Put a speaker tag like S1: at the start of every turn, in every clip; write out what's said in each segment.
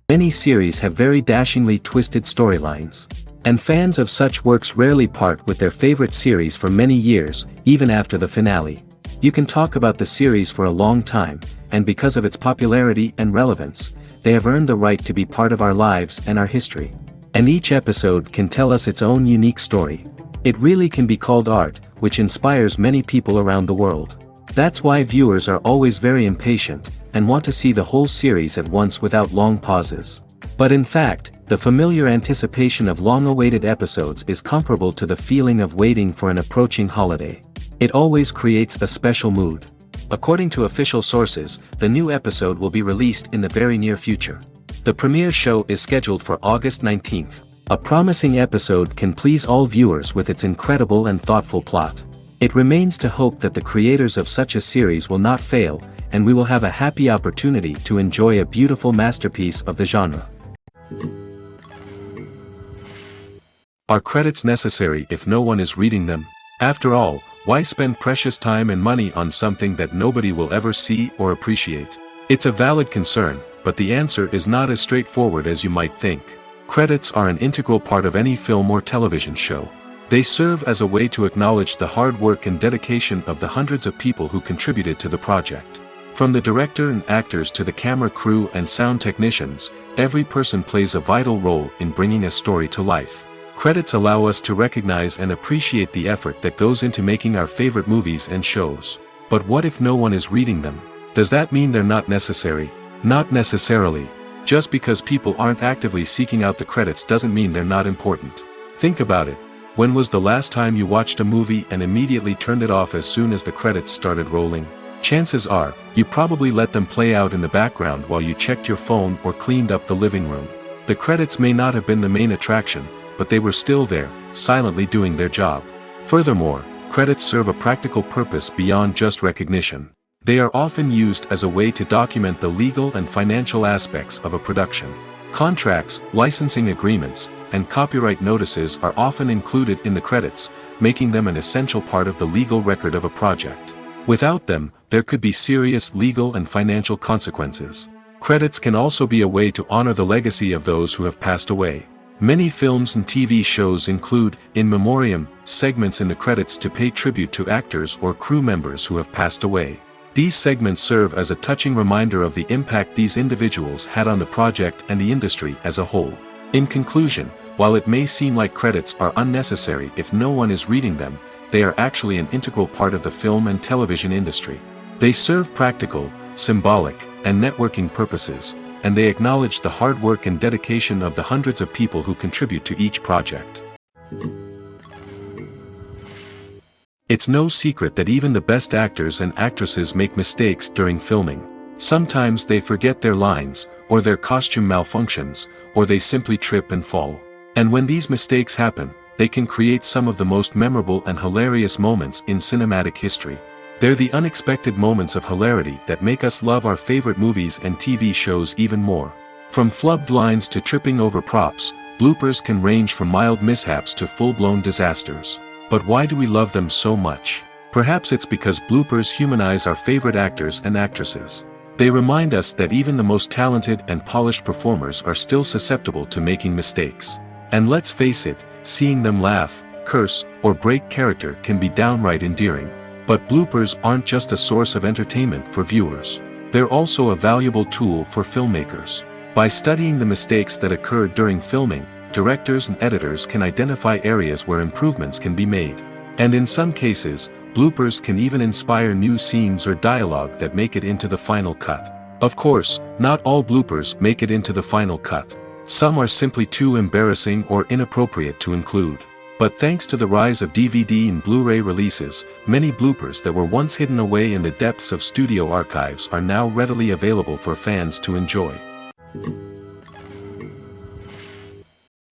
S1: Many series have very dashingly twisted storylines. And fans of such works rarely part with their favorite series for many years, even after the finale. You can talk about the series for a long time, and because of its popularity and relevance, they have earned the right to be part of our lives and our history. And each episode can tell us its own unique story. It really can be called art, which inspires many people around the world. That's why viewers are always very impatient, and want to see the whole series at once without long pauses. But in fact, the familiar anticipation of long-awaited episodes is comparable to the feeling of waiting for an approaching holiday. It always creates a special mood. According to official sources, the new episode will be released in the very near future. The premiere show is scheduled for August 19th. A promising episode can please all viewers with its incredible and thoughtful plot. It remains to hope that the creators of such a series will not fail, and we will have a happy opportunity to enjoy a beautiful masterpiece of the genre. Are credits necessary if no one is reading them? After all, why spend precious time and money on something that nobody will ever see or appreciate? It's a valid concern, but the answer is not as straightforward as you might think. Credits are an integral part of any film or television show. They serve as a way to acknowledge the hard work and dedication of the hundreds of people who contributed to the project. From the director and actors to the camera crew and sound technicians, every person plays a vital role in bringing a story to life. Credits allow us to recognize and appreciate the effort that goes into making our favorite movies and shows. But what if no one is reading them? Does that mean they're not necessary? Not necessarily. Just because people aren't actively seeking out the credits doesn't mean they're not important. Think about it. When was the last time you watched a movie and immediately turned it off as soon as the credits started rolling? Chances are, you probably let them play out in the background while you checked your phone or cleaned up the living room. The credits may not have been the main attraction, but they were still there, silently doing their job. Furthermore, credits serve a practical purpose beyond just recognition. They are often used as a way to document the legal and financial aspects of a production. Contracts, licensing agreements, and copyright notices are often included in the credits, making them an essential part of the legal record of a project. Without them, there could be serious legal and financial consequences. Credits can also be a way to honor the legacy of those who have passed away. Many films and TV shows include, in memoriam, segments in the credits to pay tribute to actors or crew members who have passed away. These segments serve as a touching reminder of the impact these individuals had on the project and the industry as a whole. In conclusion, while it may seem like credits are unnecessary if no one is reading them, they are actually an integral part of the film and television industry. They serve practical, symbolic, and networking purposes, and they acknowledge the hard work and dedication of the hundreds of people who contribute to each project. It's no secret that even the best actors and actresses make mistakes during filming. Sometimes they forget their lines, or their costume malfunctions, or they simply trip and fall. And when these mistakes happen, they can create some of the most memorable and hilarious moments in cinematic history. They're the unexpected moments of hilarity that make us love our favorite movies and TV shows even more. From flubbed lines to tripping over props, bloopers can range from mild mishaps to full-blown disasters. But why do we love them so much? Perhaps it's because bloopers humanize our favorite actors and actresses. They remind us that even the most talented and polished performers are still susceptible to making mistakes. And let's face it, seeing them laugh, curse, or break character can be downright endearing. But bloopers aren't just a source of entertainment for viewers. They're also a valuable tool for filmmakers. By studying the mistakes that occurred during filming, directors and editors can identify areas where improvements can be made. And in some cases, bloopers can even inspire new scenes or dialogue that make it into the final cut. Of course, not all bloopers make it into the final cut. Some are simply too embarrassing or inappropriate to include. But thanks to the rise of DVD and Blu-ray releases, many bloopers that were once hidden away in the depths of studio archives are now readily available for fans to enjoy.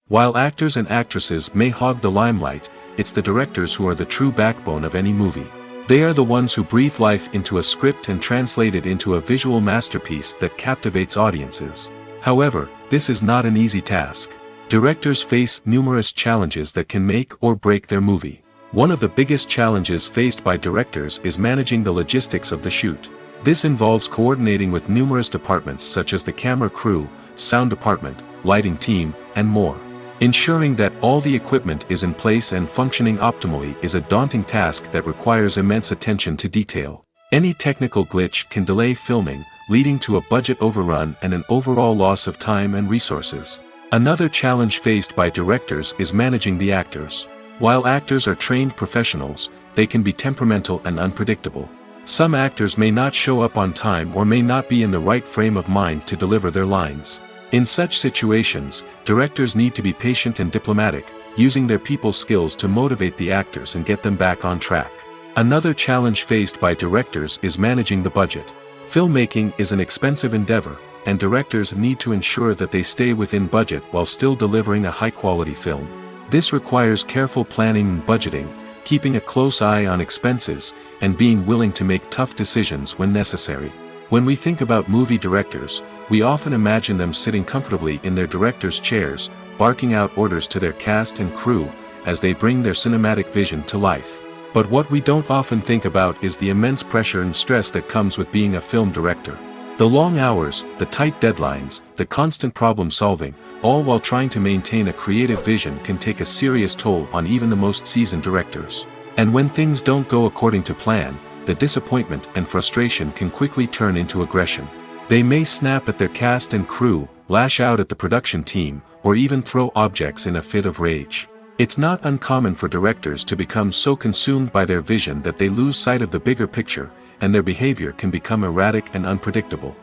S1: While actors and actresses may hog the limelight, it's the directors who are the true backbone of any movie. They are the ones who breathe life into a script and translate it into a visual masterpiece that captivates audiences. However, this is not an easy task. Directors face numerous challenges that can make or break their movie. One of the biggest challenges faced by directors is managing the logistics of the shoot. This involves coordinating with numerous departments such as the camera crew, sound department, lighting team, and more. Ensuring that all the equipment is in place and functioning optimally is a daunting task that requires immense attention to detail. Any technical glitch can delay filming, leading to a budget overrun and an overall loss of time and resources. Another challenge faced by directors is managing the actors. While actors are trained professionals, they can be temperamental and unpredictable. Some actors may not show up on time or may not be in the right frame of mind to deliver their lines. In such situations, directors need to be patient and diplomatic, using their people skills to motivate the actors and get them back on track. Another challenge faced by directors is managing the budget. Filmmaking is an expensive endeavor, and directors need to ensure that they stay within budget while still delivering a high-quality film. This requires careful planning and budgeting, keeping a close eye on expenses, and being willing to make tough decisions when necessary. When we think about movie directors, we often imagine them sitting comfortably in their director's chairs, barking out orders to their cast and crew, as they bring their cinematic vision to life. But what we don't often think about is the immense pressure and stress that comes with being a film director. The long hours, the tight deadlines, the constant problem solving, all while trying to maintain a creative vision can take a serious toll on even the most seasoned directors. And when things don't go according to plan, the disappointment and frustration can quickly turn into aggression. They may snap at their cast and crew, lash out at the production team, or even throw objects in a fit of rage. It's not uncommon for directors to become so consumed by their vision that they lose sight of the bigger picture, and their behavior can become erratic and unpredictable.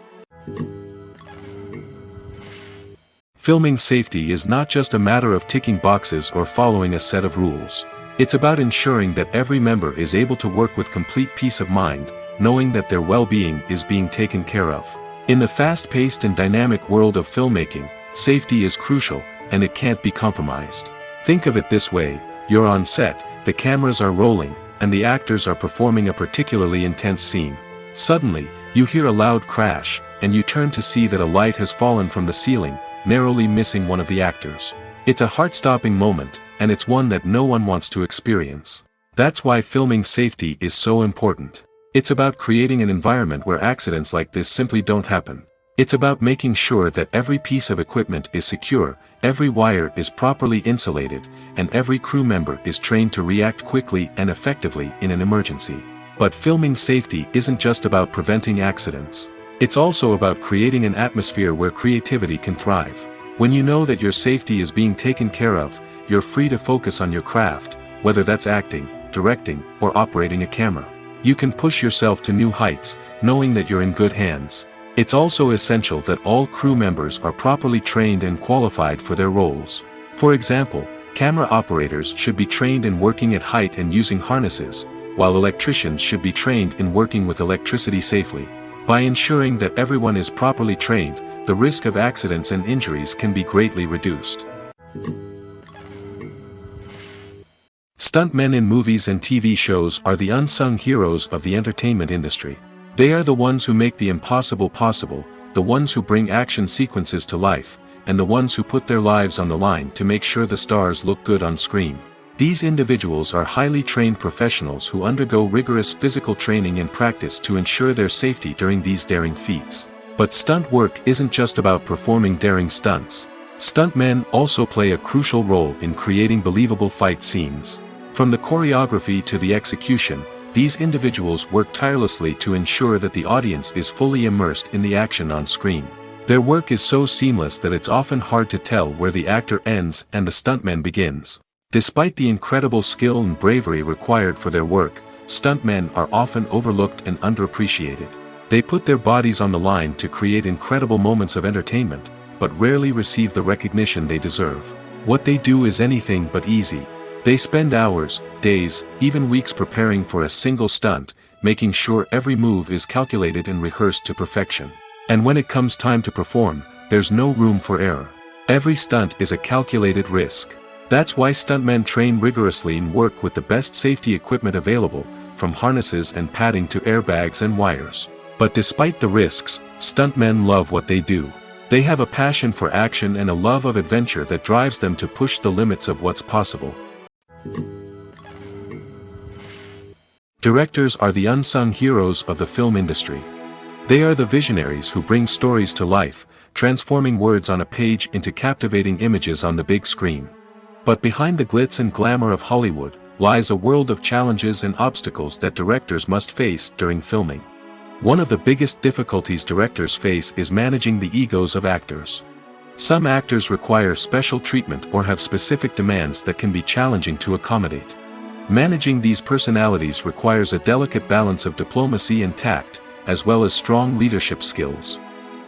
S1: Filming safety is not just a matter of ticking boxes or following a set of rules. It's about ensuring that every member is able to work with complete peace of mind, knowing that their well-being is being taken care of. In the fast-paced and dynamic world of filmmaking, safety is crucial, and it can't be compromised. Think of it this way: you're on set, the cameras are rolling, and the actors are performing a particularly intense scene. Suddenly, you hear a loud crash, and you turn to see that a light has fallen from the ceiling, narrowly missing one of the actors. It's a heart-stopping moment, and it's one that no one wants to experience. That's why filming safety is so important. It's about creating an environment where accidents like this simply don't happen. It's about making sure that every piece of equipment is secure, every wire is properly insulated, and every crew member is trained to react quickly and effectively in an emergency. But filming safety isn't just about preventing accidents. It's also about creating an atmosphere where creativity can thrive. When you know that your safety is being taken care of, you're free to focus on your craft, whether that's acting, directing, or operating a camera. You can push yourself to new heights, knowing that you're in good hands. It's also essential that all crew members are properly trained and qualified for their roles. For example, camera operators should be trained in working at height and using harnesses, while electricians should be trained in working with electricity safely. By ensuring that everyone is properly trained, the risk of accidents and injuries can be greatly reduced. Stuntmen in movies and TV shows are the unsung heroes of the entertainment industry. They are the ones who make the impossible possible, the ones who bring action sequences to life, and the ones who put their lives on the line to make sure the stars look good on screen. These individuals are highly trained professionals who undergo rigorous physical training and practice to ensure their safety during these daring feats. But stunt work isn't just about performing daring stunts. Stuntmen also play a crucial role in creating believable fight scenes. From the choreography to the execution, these individuals work tirelessly to ensure that the audience is fully immersed in the action on screen. Their work is so seamless that it's often hard to tell where the actor ends and the stuntman begins. Despite the incredible skill and bravery required for their work, stuntmen are often overlooked and underappreciated. They put their bodies on the line to create incredible moments of entertainment, but rarely receive the recognition they deserve. What they do is anything but easy. They spend hours, days, even weeks preparing for a single stunt, making sure every move is calculated and rehearsed to perfection. And when it comes time to perform, there's no room for error. Every stunt is a calculated risk. That's why stuntmen train rigorously and work with the best safety equipment available, from harnesses and padding to airbags and wires. But despite the risks, stuntmen love what they do. They have a passion for action and a love of adventure that drives them to push the limits of what's possible. Directors are the unsung heroes of the film industry. They are the visionaries who bring stories to life, transforming words on a page into captivating images on the big screen. But behind the glitz and glamour of Hollywood lies a world of challenges and obstacles that directors must face during filming. One of the biggest difficulties directors face is managing the egos of actors. Some actors require special treatment or have specific demands that can be challenging to accommodate. Managing these personalities requires a delicate balance of diplomacy and tact, as well as strong leadership skills.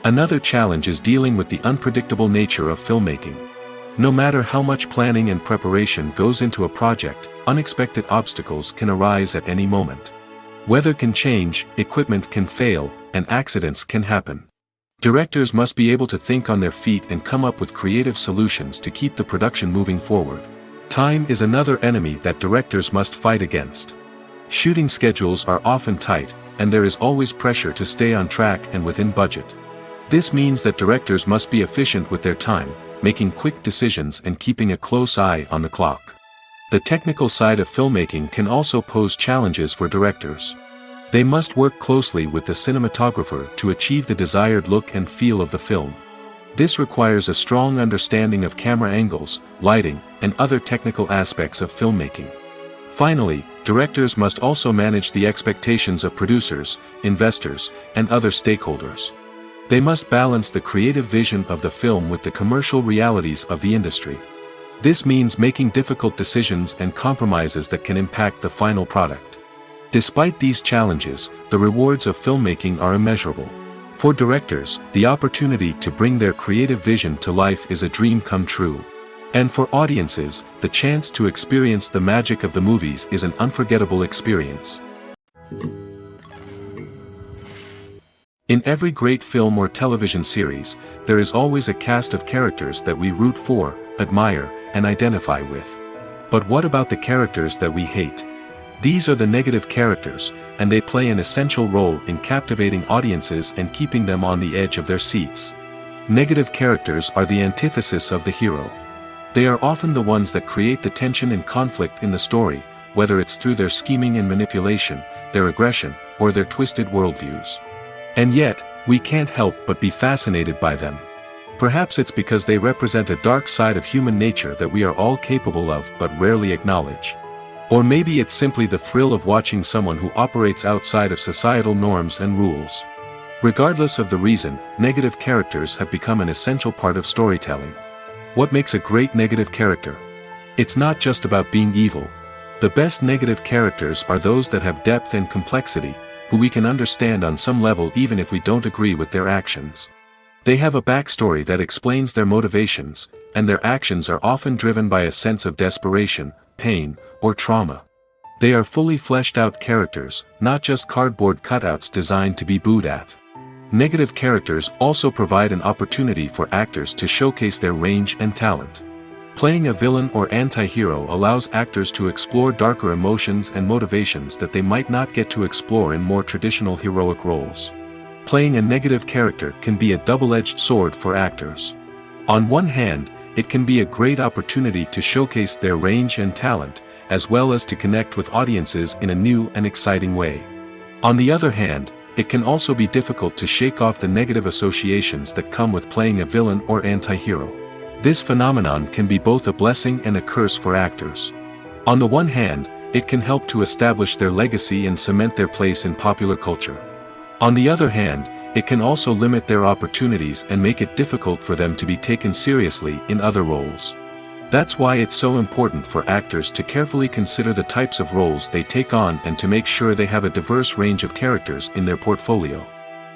S1: Another challenge is dealing with the unpredictable nature of filmmaking. No matter how much planning and preparation goes into a project, unexpected obstacles can arise at any moment. Weather can change, equipment can fail, and accidents can happen. Directors must be able to think on their feet and come up with creative solutions to keep the production moving forward. Time is another enemy that directors must fight against. Shooting schedules are often tight, and there is always pressure to stay on track and within budget. This means that directors must be efficient with their time, making quick decisions and keeping a close eye on the clock. The technical side of filmmaking can also pose challenges for directors. They must work closely with the cinematographer to achieve the desired look and feel of the film. This requires a strong understanding of camera angles, lighting, and other technical aspects of filmmaking. Finally, directors must also manage the expectations of producers, investors, and other stakeholders. They must balance the creative vision of the film with the commercial realities of the industry. This means making difficult decisions and compromises that can impact the final product. Despite these challenges, the rewards of filmmaking are immeasurable. For directors, the opportunity to bring their creative vision to life is a dream come true. And for audiences, the chance to experience the magic of the movies is an unforgettable experience. In every great film or television series, there is always a cast of characters that we root for, admire, and identify with. But what about the characters that we hate? These are the negative characters, and they play an essential role in captivating audiences and keeping them on the edge of their seats. Negative characters are the antithesis of the hero. They are often the ones that create the tension and conflict in the story, whether it's through their scheming and manipulation, their aggression, or their twisted worldviews. And yet, we can't help but be fascinated by them. Perhaps it's because they represent a dark side of human nature that we are all capable of but rarely acknowledge. Or maybe it's simply the thrill of watching someone who operates outside of societal norms and rules. Regardless of the reason, negative characters have become an essential part of storytelling. What makes a great negative character? It's not just about being evil. The best negative characters are those that have depth and complexity, who we can understand on some level even if we don't agree with their actions. They have a backstory that explains their motivations, and their actions are often driven by a sense of desperation, pain, or trauma. They are fully fleshed out characters, not just cardboard cutouts designed to be booed at. Negative characters also provide an opportunity for actors to showcase their range and talent. Playing a villain or anti-hero allows actors to explore darker emotions and motivations that they might not get to explore in more traditional heroic roles. Playing a negative character can be a double-edged sword for actors. On one hand, it can be a great opportunity to showcase their range and talent, as well as to connect with audiences in a new and exciting way. On the other hand, it can also be difficult to shake off the negative associations that come with playing a villain or anti-hero. This phenomenon can be both a blessing and a curse for actors. On the one hand, it can help to establish their legacy and cement their place in popular culture. On the other hand, it can also limit their opportunities and make it difficult for them to be taken seriously in other roles. That's why it's so important for actors to carefully consider the types of roles they take on and to make sure they have a diverse range of characters in their portfolio.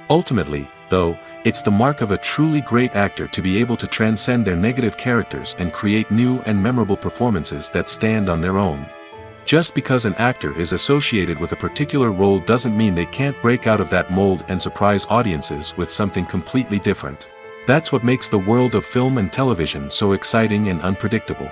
S1: Ultimately, though, it's the mark of a truly great actor to be able to transcend their negative characters and create new and memorable performances that stand on their own. Just because an actor is associated with a particular role doesn't mean they can't break out of that mold and surprise audiences with something completely different. That's what makes the world of film and television so exciting and unpredictable.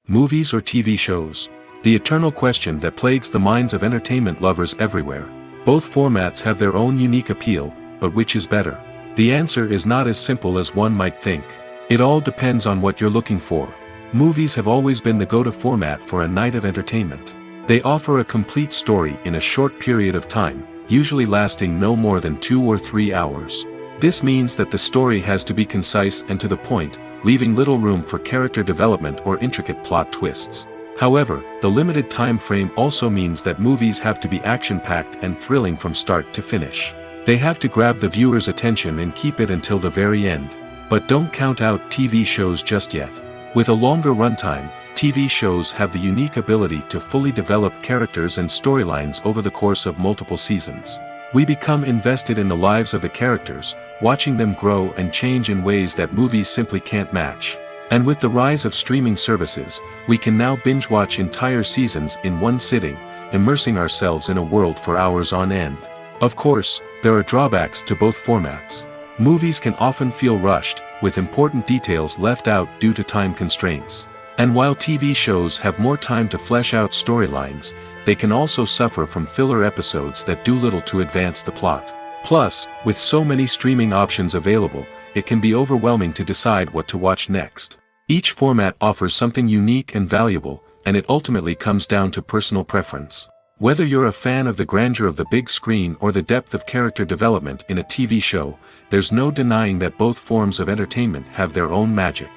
S1: Movies or TV shows? The eternal question that plagues the minds of entertainment lovers everywhere. Both formats have their own unique appeal, but which is better? The answer is not as simple as one might think. It all depends on what you're looking for. Movies have always been the go-to format for a night of entertainment. They offer a complete story in a short period of time, usually lasting no more than 2 or 3 hours. This means that the story has to be concise and to the point, leaving little room for character development or intricate plot twists. However, the limited time frame also means that movies have to be action-packed and thrilling from start to finish. They have to grab the viewer's attention and keep it until the very end. But don't count out TV shows just yet. With a longer runtime, TV shows have the unique ability to fully develop characters and storylines over the course of multiple seasons. We become invested in the lives of the characters, watching them grow and change in ways that movies simply can't match. And with the rise of streaming services, we can now binge-watch entire seasons in one sitting, immersing ourselves in a world for hours on end. Of course, there are drawbacks to both formats. Movies can often feel rushed, with important details left out due to time constraints. And while TV shows have more time to flesh out storylines, they can also suffer from filler episodes that do little to advance the plot. Plus, with so many streaming options available, it can be overwhelming to decide what to watch next. Each format offers something unique and valuable, and it ultimately comes down to personal preference. Whether you're a fan of the grandeur of the big screen or the depth of character development in a TV show, there's no denying that both forms of entertainment have their own magic.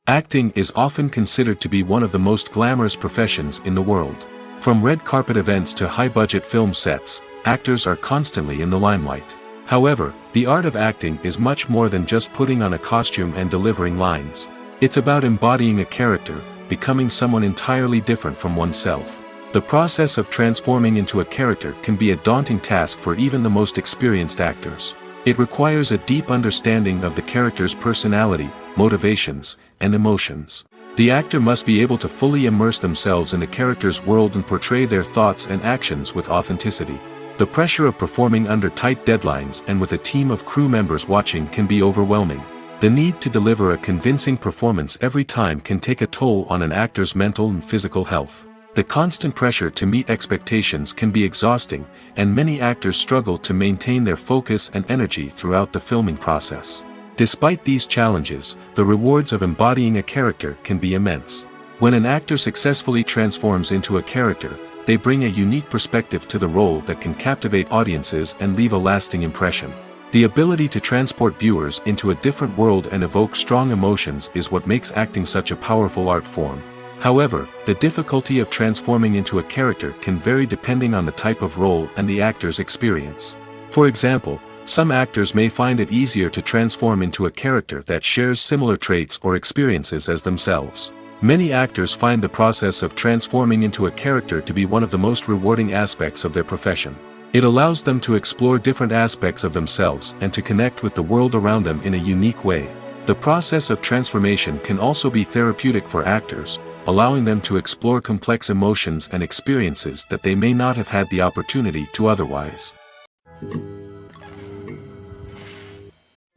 S1: Acting is often considered to be one of the most glamorous professions in the world. From red carpet events to high-budget film sets, actors are constantly in the limelight. However, the art of acting is much more than just putting on a costume and delivering lines. It's about embodying a character, becoming someone entirely different from oneself. The process of transforming into a character can be a daunting task for even the most experienced actors. It requires a deep understanding of the character's personality, motivations, and emotions. The actor must be able to fully immerse themselves in the character's world and portray their thoughts and actions with authenticity. The pressure of performing under tight deadlines and with a team of crew members watching can be overwhelming. The need to deliver a convincing performance every time can take a toll on an actor's mental and physical health. The constant pressure to meet expectations can be exhausting, and many actors struggle to maintain their focus and energy throughout the filming process. Despite these challenges, the rewards of embodying a character can be immense. When an actor successfully transforms into a character, they bring a unique perspective to the role that can captivate audiences and leave a lasting impression. The ability to transport viewers into a different world and evoke strong emotions is what makes acting such a powerful art form. However, the difficulty of transforming into a character can vary depending on the type of role and the actor's experience. For example, some actors may find it easier to transform into a character that shares similar traits or experiences as themselves. Many actors find the process of transforming into a character to be one of the most rewarding aspects of their profession. It allows them to explore different aspects of themselves and to connect with the world around them in a unique way. The process of transformation can also be therapeutic for actors, allowing them to explore complex emotions and experiences that they may not have had the opportunity to otherwise.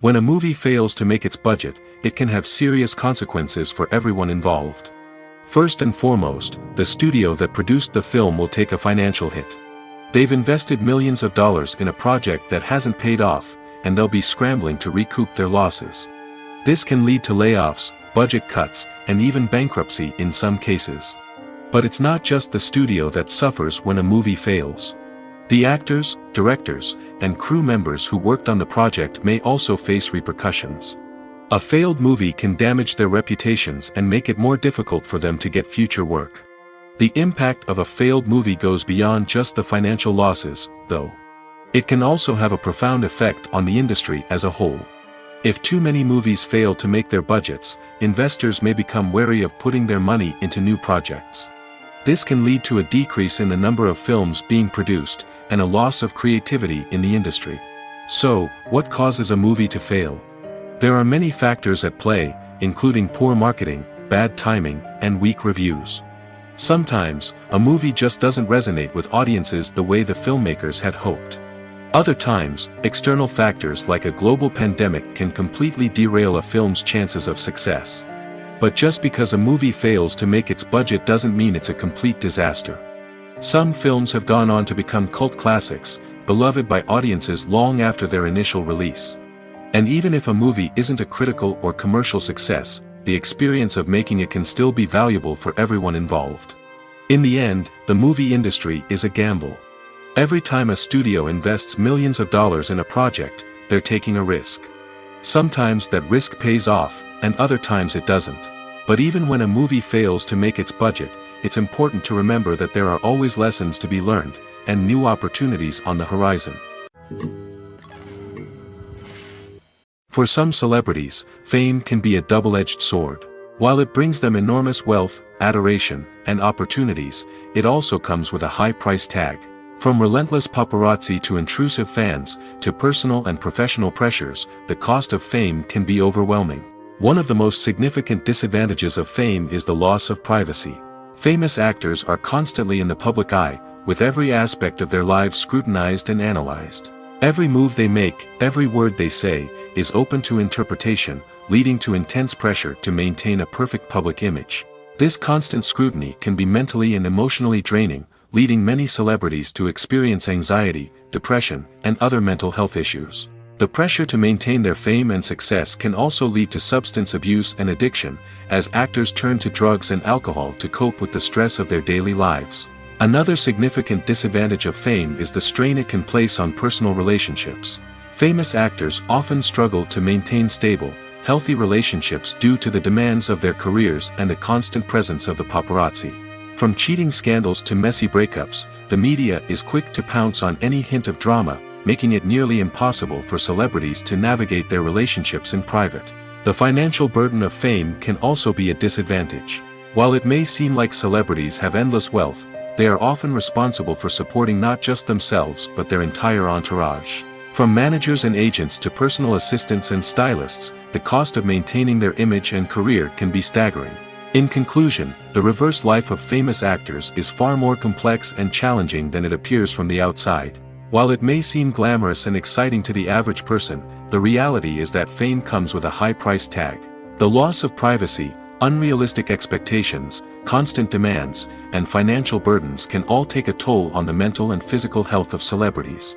S1: When a movie fails to make its budget, it can have serious consequences for everyone involved. First and foremost, the studio that produced the film will take a financial hit. They've invested millions of dollars in a project that hasn't paid off, and they'll be scrambling to recoup their losses. This can lead to layoffs, budget cuts, and even bankruptcy in some cases. But it's not just the studio that suffers when a movie fails. The actors, directors, and crew members who worked on the project may also face repercussions. A failed movie can damage their reputations and make it more difficult for them to get future work. The impact of a failed movie goes beyond just the financial losses, though. It can also have a profound effect on the industry as a whole. If too many movies fail to make their budgets, investors may become wary of putting their money into new projects. This can lead to a decrease in the number of films being produced, and a loss of creativity in the industry. So, what causes a movie to fail? There are many factors at play, including poor marketing, bad timing, and weak reviews. Sometimes, a movie just doesn't resonate with audiences the way the filmmakers had hoped. Other times, external factors like a global pandemic can completely derail a film's chances of success. But just because a movie fails to make its budget doesn't mean it's a complete disaster. Some films have gone on to become cult classics, beloved by audiences long after their initial release. And even if a movie isn't a critical or commercial success, the experience of making it can still be valuable for everyone involved. In the end, the movie industry is a gamble. Every time a studio invests millions of dollars in a project, they're taking a risk. Sometimes that risk pays off, and other times it doesn't. But even when a movie fails to make its budget, it's important to remember that there are always lessons to be learned, and new opportunities on the horizon. For some celebrities, fame can be a double-edged sword. While it brings them enormous wealth, adoration, and opportunities, it also comes with a high price tag. From relentless paparazzi to intrusive fans, to personal and professional pressures, the cost of fame can be overwhelming. One of the most significant disadvantages of fame is the loss of privacy. Famous actors are constantly in the public eye, with every aspect of their lives scrutinized and analyzed. Every move they make, every word they say, is open to interpretation, leading to intense pressure to maintain a perfect public image. This constant scrutiny can be mentally and emotionally draining, leading many celebrities to experience anxiety, depression, and other mental health issues. The pressure to maintain their fame and success can also lead to substance abuse and addiction, as actors turn to drugs and alcohol to cope with the stress of their daily lives. Another significant disadvantage of fame is the strain it can place on personal relationships. Famous actors often struggle to maintain stable, healthy relationships due to the demands of their careers and the constant presence of the paparazzi. From cheating scandals to messy breakups, the media is quick to pounce on any hint of drama, making it nearly impossible for celebrities to navigate their relationships in private. The financial burden of fame can also be a disadvantage. While it may seem like celebrities have endless wealth, they are often responsible for supporting not just themselves but their entire entourage. From managers and agents to personal assistants and stylists, the cost of maintaining their image and career can be staggering. In conclusion, the reverse life of famous actors is far more complex and challenging than it appears from the outside. While it may seem glamorous and exciting to the average person, the reality is that fame comes with a high price tag. The loss of privacy, unrealistic expectations, constant demands, and financial burdens can all take a toll on the mental and physical health of celebrities.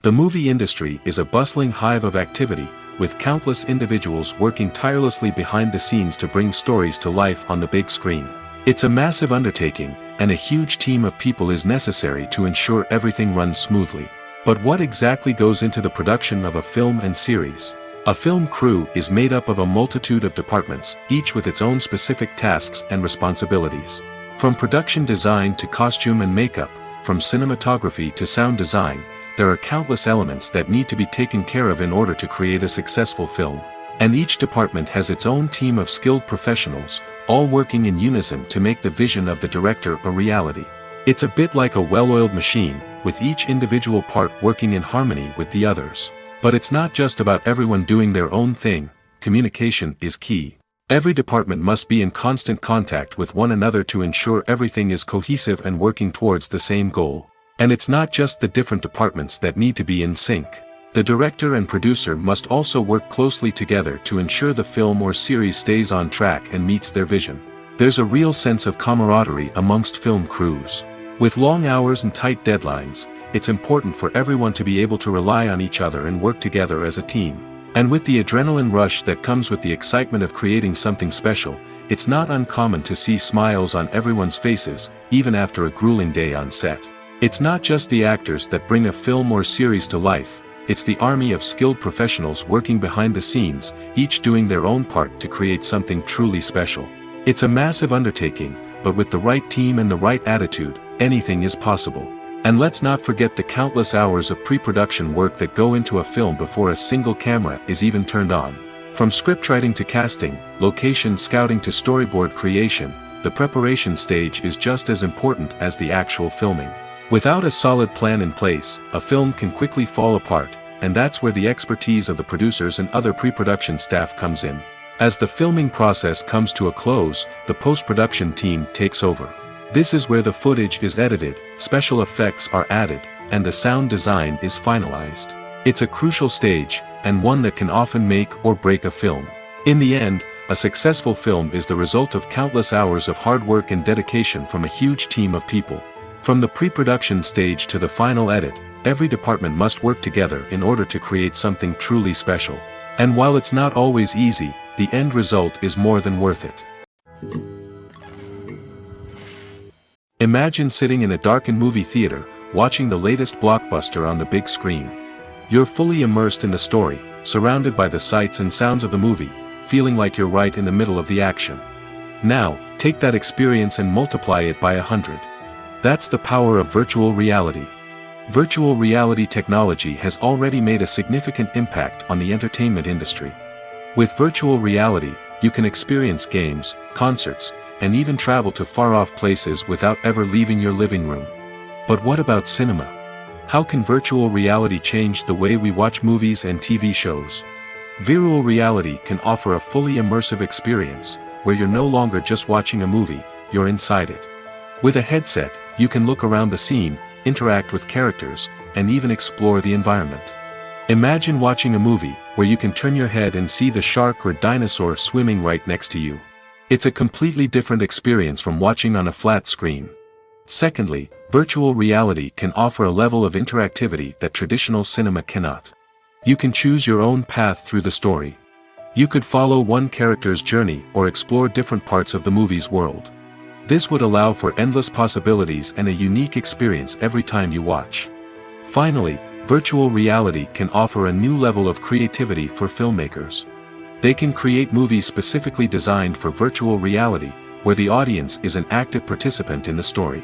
S1: The movie industry is a bustling hive of activity, with countless individuals working tirelessly behind the scenes to bring stories to life on the big screen. It's a massive undertaking, and a huge team of people is necessary to ensure everything runs smoothly. But what exactly goes into the production of a film and series? A film crew is made up of a multitude of departments, each with its own specific tasks and responsibilities. From production design to costume and makeup, from cinematography to sound design, there are countless elements that need to be taken care of in order to create a successful film. And each department has its own team of skilled professionals, all working in unison to make the vision of the director a reality. It's a bit like a well-oiled machine, with each individual part working in harmony with the others. But it's not just about everyone doing their own thing. Communication is key. Every department must be in constant contact with one another to ensure everything is cohesive and working towards the same goal. And it's not just the different departments that need to be in sync. The director and producer must also work closely together to ensure the film or series stays on track and meets their vision. There's a real sense of camaraderie amongst film crews. With long hours and tight deadlines, it's important for everyone to be able to rely on each other and work together as a team. And with the adrenaline rush that comes with the excitement of creating something special, it's not uncommon to see smiles on everyone's faces, even after a grueling day on set. It's not just the actors that bring a film or series to life, it's the army of skilled professionals working behind the scenes, each doing their own part to create something truly special. It's a massive undertaking, but with the right team and the right attitude, anything is possible. And let's not forget the countless hours of pre-production work that go into a film before a single camera is even turned on. From scriptwriting to casting, location scouting to storyboard creation, the preparation stage is just as important as the actual filming. Without a solid plan in place, a film can quickly fall apart, and that's where the expertise of the producers and other pre-production staff comes in. As the filming process comes to a close, the post-production team takes over. This is where the footage is edited, special effects are added, and the sound design is finalized. It's a crucial stage, and one that can often make or break a film. In the end, a successful film is the result of countless hours of hard work and dedication from a huge team of people. From the pre-production stage to the final edit, every department must work together in order to create something truly special. And while it's not always easy, the end result is more than worth it. Imagine sitting in a darkened movie theater, watching the latest blockbuster on the big screen. You're fully immersed in the story, surrounded by the sights and sounds of the movie, feeling like you're right in the middle of the action. Now, take that experience and multiply it by 100. That's the power of virtual reality. Virtual reality technology has already made a significant impact on the entertainment industry. With virtual reality, you can experience games, concerts, and even travel to far-off places without ever leaving your living room. But what about cinema? How can virtual reality change the way we watch movies and TV shows? Virtual reality can offer a fully immersive experience, where you're no longer just watching a movie, you're inside it. With a headset, you can look around the scene, interact with characters, and even explore the environment. Imagine watching a movie, where you can turn your head and see the shark or dinosaur swimming right next to you. It's a completely different experience from watching on a flat screen. Secondly, virtual reality can offer a level of interactivity that traditional cinema cannot. You can choose your own path through the story. You could follow one character's journey or explore different parts of the movie's world. This would allow for endless possibilities and a unique experience every time you watch. Finally, virtual reality can offer a new level of creativity for filmmakers. They can create movies specifically designed for virtual reality, where the audience is an active participant in the story.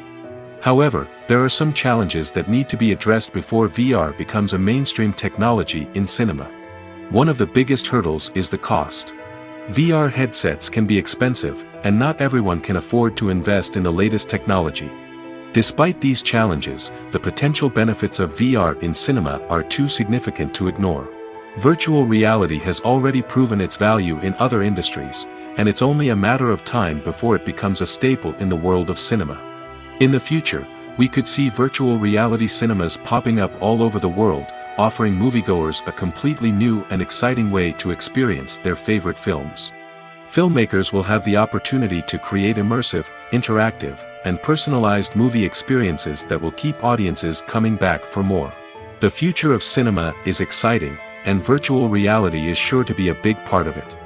S1: However, there are some challenges that need to be addressed before VR becomes a mainstream technology in cinema. One of the biggest hurdles is the cost. VR headsets can be expensive, and not everyone can afford to invest in the latest technology. Despite these challenges, the potential benefits of VR in cinema are too significant to ignore. Virtual reality has already proven its value in other industries, and it's only a matter of time before it becomes a staple in the world of cinema. In the future, we could see virtual reality cinemas popping up all over the world, offering moviegoers a completely new and exciting way to experience their favorite films. Filmmakers will have the opportunity to create immersive, interactive, and personalized movie experiences that will keep audiences coming back for more. The future of cinema is exciting, and virtual reality is sure to be a big part of it.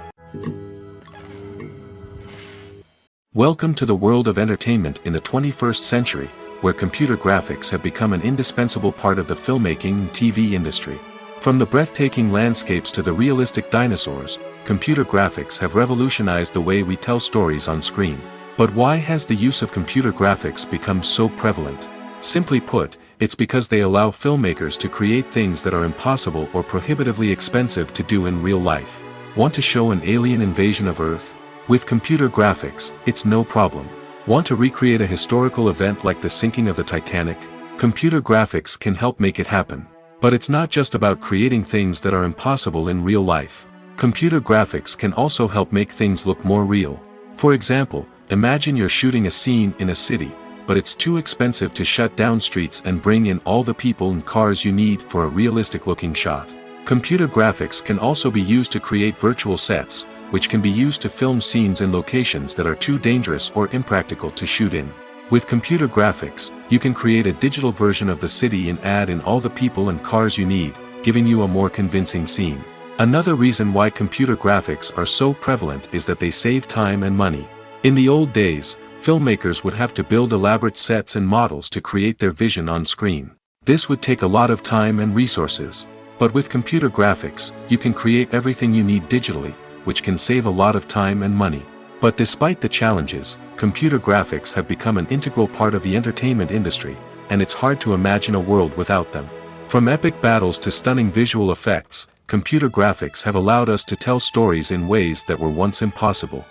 S1: Welcome to the world of entertainment in the 21st century, where computer graphics have become an indispensable part of the filmmaking and TV industry. From the breathtaking landscapes to the realistic dinosaurs, computer graphics have revolutionized the way we tell stories on screen. But why has the use of computer graphics become so prevalent? Simply put, it's because they allow filmmakers to create things that are impossible or prohibitively expensive to do in real life. Want to show an alien invasion of Earth? With computer graphics, it's no problem. Want to recreate a historical event like the sinking of the Titanic? Computer graphics can help make it happen. But it's not just about creating things that are impossible in real life. Computer graphics can also help make things look more real. For example, imagine you're shooting a scene in a city, but it's too expensive to shut down streets and bring in all the people and cars you need for a realistic-looking shot. Computer graphics can also be used to create virtual sets, which can be used to film scenes in locations that are too dangerous or impractical to shoot in. With computer graphics, you can create a digital version of the city and add in all the people and cars you need, giving you a more convincing scene. Another reason why computer graphics are so prevalent is that they save time and money. In the old days, filmmakers would have to build elaborate sets and models to create their vision on screen. This would take a lot of time and resources. But with computer graphics, you can create everything you need digitally, which can save a lot of time and money. But despite the challenges, computer graphics have become an integral part of the entertainment industry, and it's hard to imagine a world without them. From epic battles to stunning visual effects, computer graphics have allowed us to tell stories in ways that were once impossible.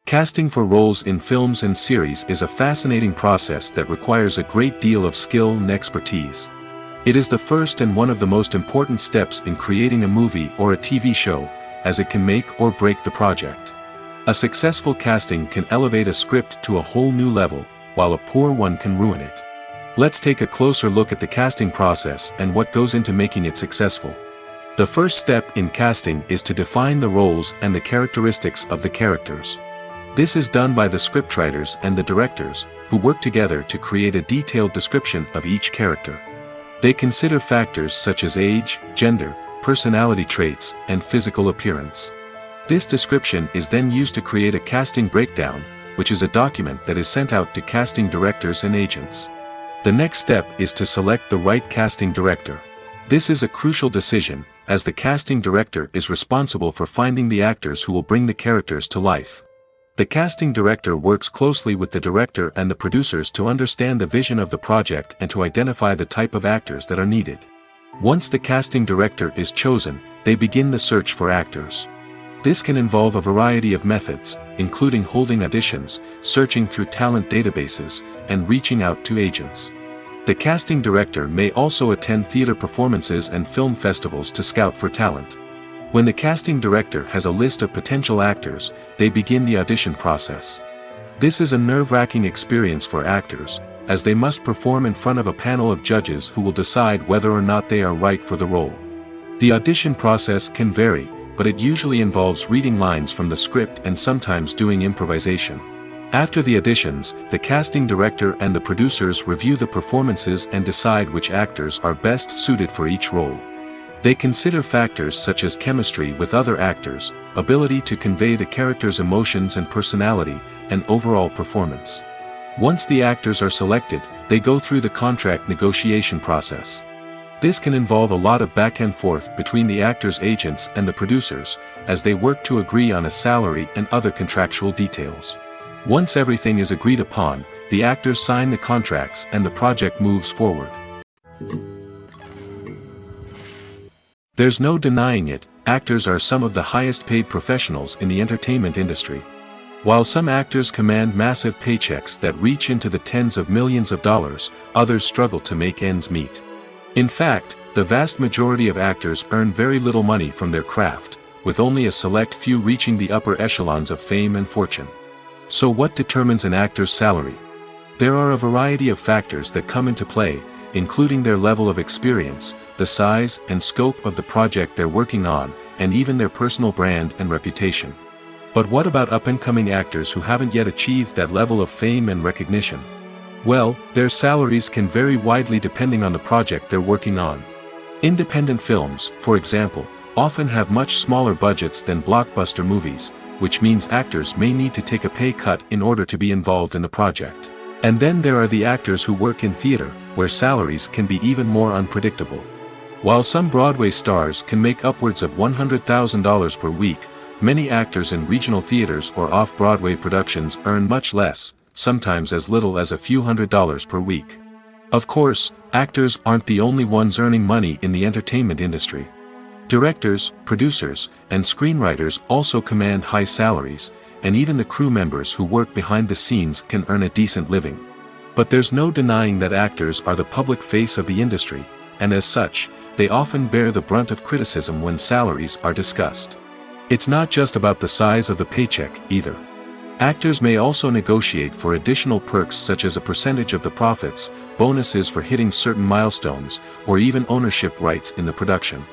S1: Casting for roles in films and series is a fascinating process that requires a great deal of skill and expertise. It is the first and one of the most important steps in creating a movie or a TV show, as it can make or break the project. A successful casting can elevate a script to a whole new level, while a poor one can ruin it. Let's take a closer look at the casting process and what goes into making it successful. The first step in casting is to define the roles and the characteristics of the characters. This is done by the scriptwriters and the directors, who work together to create a detailed description of each character. They consider factors such as age, gender, personality traits, and physical appearance. This description is then used to create a casting breakdown, which is a document that is sent out to casting directors and agents. The next step is to select the right casting director. This is a crucial decision, as the casting director is responsible for finding the actors who will bring the characters to life. The casting director works closely with the director and the producers to understand the vision of the project and to identify the type of actors that are needed. Once the casting director is chosen, they begin the search for actors. This can involve a variety of methods, including holding auditions, searching through talent databases, and reaching out to agents. The casting director may also attend theater performances and film festivals to scout for talent. When the casting director has a list of potential actors, they begin the audition process. This is a nerve-wracking experience for actors, as they must perform in front of a panel of judges who will decide whether or not they are right for the role. The audition process can vary, but it usually involves reading lines from the script and sometimes doing improvisation. After the auditions, the casting director and the producers review the performances and decide which actors are best suited for each role. They consider factors such as chemistry with other actors, ability to convey the character's emotions and personality, and overall performance. Once the actors are selected, they go through the contract negotiation process. This can involve a lot of back and forth between the actors' agents and the producers, as they work to agree on a salary and other contractual details. Once everything is agreed upon, the actors sign the contracts and the project moves forward. There's no denying it, actors are some of the highest paid professionals in the entertainment industry. While some actors command massive paychecks that reach into the tens of millions of dollars, others struggle to make ends meet. In fact, the vast majority of actors earn very little money from their craft, with only a select few reaching the upper echelons of fame and fortune. So what determines an actor's salary? There are a variety of factors that come into play, including their level of experience, the size and scope of the project they're working on, and even their personal brand and reputation. But what about up-and-coming actors who haven't yet achieved that level of fame and recognition? Well, their salaries can vary widely depending on the project they're working on. Independent films, for example, often have much smaller budgets than blockbuster movies, which means actors may need to take a pay cut in order to be involved in the project. And then there are the actors who work in theater, where salaries can be even more unpredictable. While some Broadway stars can make upwards of $100,000 per week, many actors in regional theaters or off-Broadway productions earn much less, sometimes as little as a few $100s per week. Of course, actors aren't the only ones earning money in the entertainment industry. Directors, producers, and screenwriters also command high salaries, and even the crew members who work behind the scenes can earn a decent living. But there's no denying that actors are the public face of the industry, and as such, they often bear the brunt of criticism when salaries are discussed. It's not just about the size of the paycheck, either. Actors may also negotiate for additional perks such as a percentage of the profits, bonuses for hitting certain milestones, or even ownership rights in the production.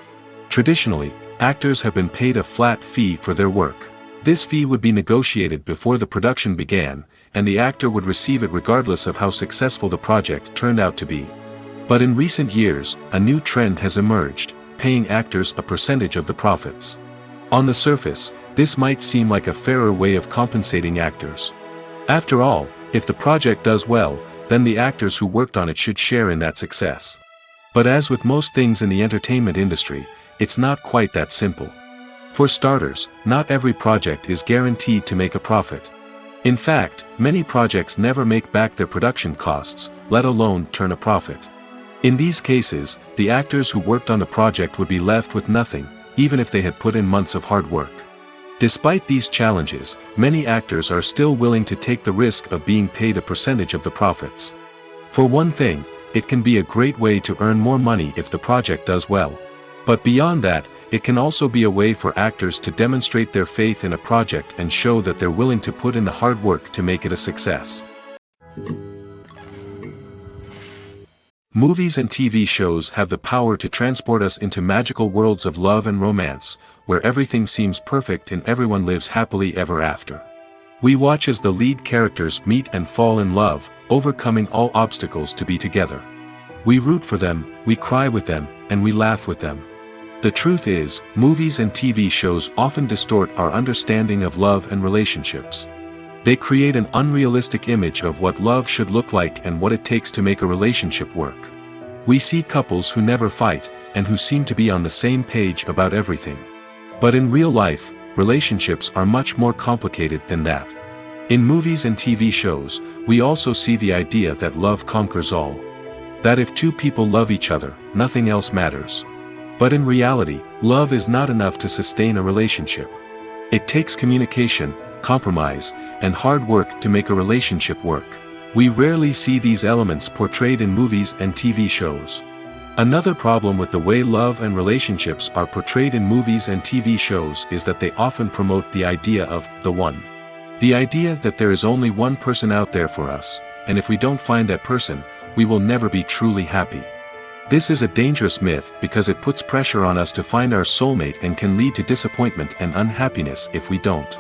S1: Traditionally, actors have been paid a flat fee for their work. This fee would be negotiated before the production began, and the actor would receive it regardless of how successful the project turned out to be. But in recent years, a new trend has emerged, paying actors a percentage of the profits. On the surface, this might seem like a fairer way of compensating actors. After all, if the project does well, then the actors who worked on it should share in that success. But as with most things in the entertainment industry, it's not quite that simple. For starters, not every project is guaranteed to make a profit. In fact, many projects never make back their production costs, let alone turn a profit. In these cases, the actors who worked on the project would be left with nothing, even if they had put in months of hard work. Despite these challenges, many actors are still willing to take the risk of being paid a percentage of the profits. For one thing, it can be a great way to earn more money if the project does well. But beyond that, it can also be a way for actors to demonstrate their faith in a project and show that they're willing to put in the hard work to make it a success. Movies and TV shows have the power to transport us into magical worlds of love and romance, where everything seems perfect and everyone lives happily ever after. We watch as the lead characters meet and fall in love, overcoming all obstacles to be together. We root for them, we cry with them, and we laugh with them. The truth is, movies and TV shows often distort our understanding of love and relationships. They create an unrealistic image of what love should look like and what it takes to make a relationship work. We see couples who never fight, and who seem to be on the same page about everything. But in real life, relationships are much more complicated than that. In movies and TV shows, we also see the idea that love conquers all. That if two people love each other, nothing else matters. But in reality, love is not enough to sustain a relationship. It takes communication, compromise, and hard work to make a relationship work. We rarely see these elements portrayed in movies and TV shows. Another problem with the way love and relationships are portrayed in movies and TV shows is that they often promote the idea of the one. The idea that there is only one person out there for us, and if we don't find that person, we will never be truly happy. This is a dangerous myth because it puts pressure on us to find our soulmate and can lead to disappointment and unhappiness if we don't.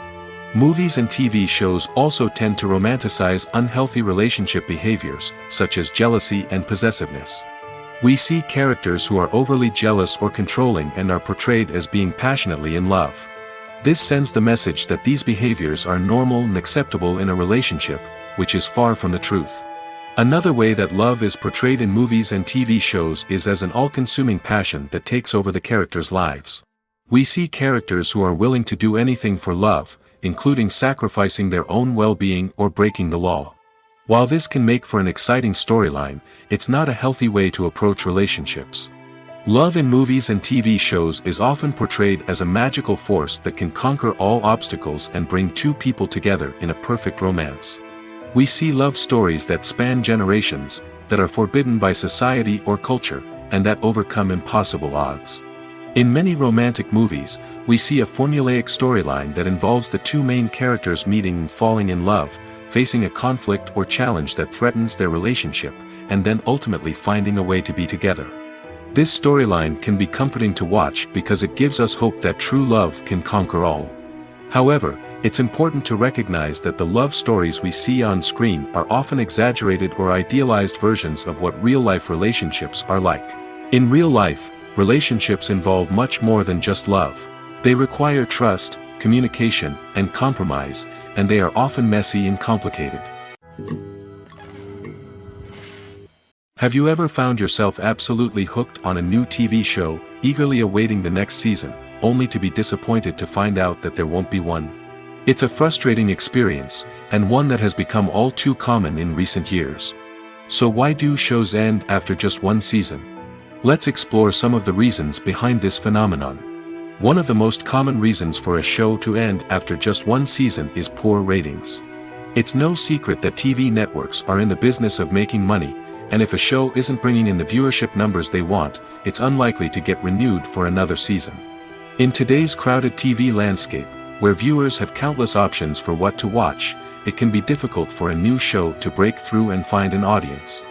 S1: Movies and TV shows also tend to romanticize unhealthy relationship behaviors, such as jealousy and possessiveness. We see characters who are overly jealous or controlling and are portrayed as being passionately in love. This sends the message that these behaviors are normal and acceptable in a relationship, which is far from the truth. Another way that love is portrayed in movies and TV shows is as an all-consuming passion that takes over the characters' lives. We see characters who are willing to do anything for love, including sacrificing their own well-being or breaking the law. While this can make for an exciting storyline, it's not a healthy way to approach relationships. Love in movies and TV shows is often portrayed as a magical force that can conquer all obstacles and bring two people together in a perfect romance. We see love stories that span generations, that are forbidden by society or culture, and that overcome impossible odds. In many romantic movies, we see a formulaic storyline that involves the two main characters meeting and falling in love, facing a conflict or challenge that threatens their relationship, and then ultimately finding a way to be together. This storyline can be comforting to watch because it gives us hope that true love can conquer all. However, it's important to recognize that the love stories we see on screen are often exaggerated or idealized versions of what real-life relationships are like. In real life, relationships involve much more than just love. They require trust, communication, and compromise, and they are often messy and complicated. Have you ever found yourself absolutely hooked on a new TV show, eagerly awaiting the next season, only to be disappointed to find out that there won't be one? It's a frustrating experience, and one that has become all too common in recent years. So why do shows end after just one season? Let's explore some of the reasons behind this phenomenon. One of the most common reasons for a show to end after just one season is poor ratings. It's no secret that TV networks are in the business of making money, and if a show isn't bringing in the viewership numbers they want, it's unlikely to get renewed for another season. In today's crowded TV landscape, where viewers have countless options for what to watch, it can be difficult for a new show to break through and find an audience.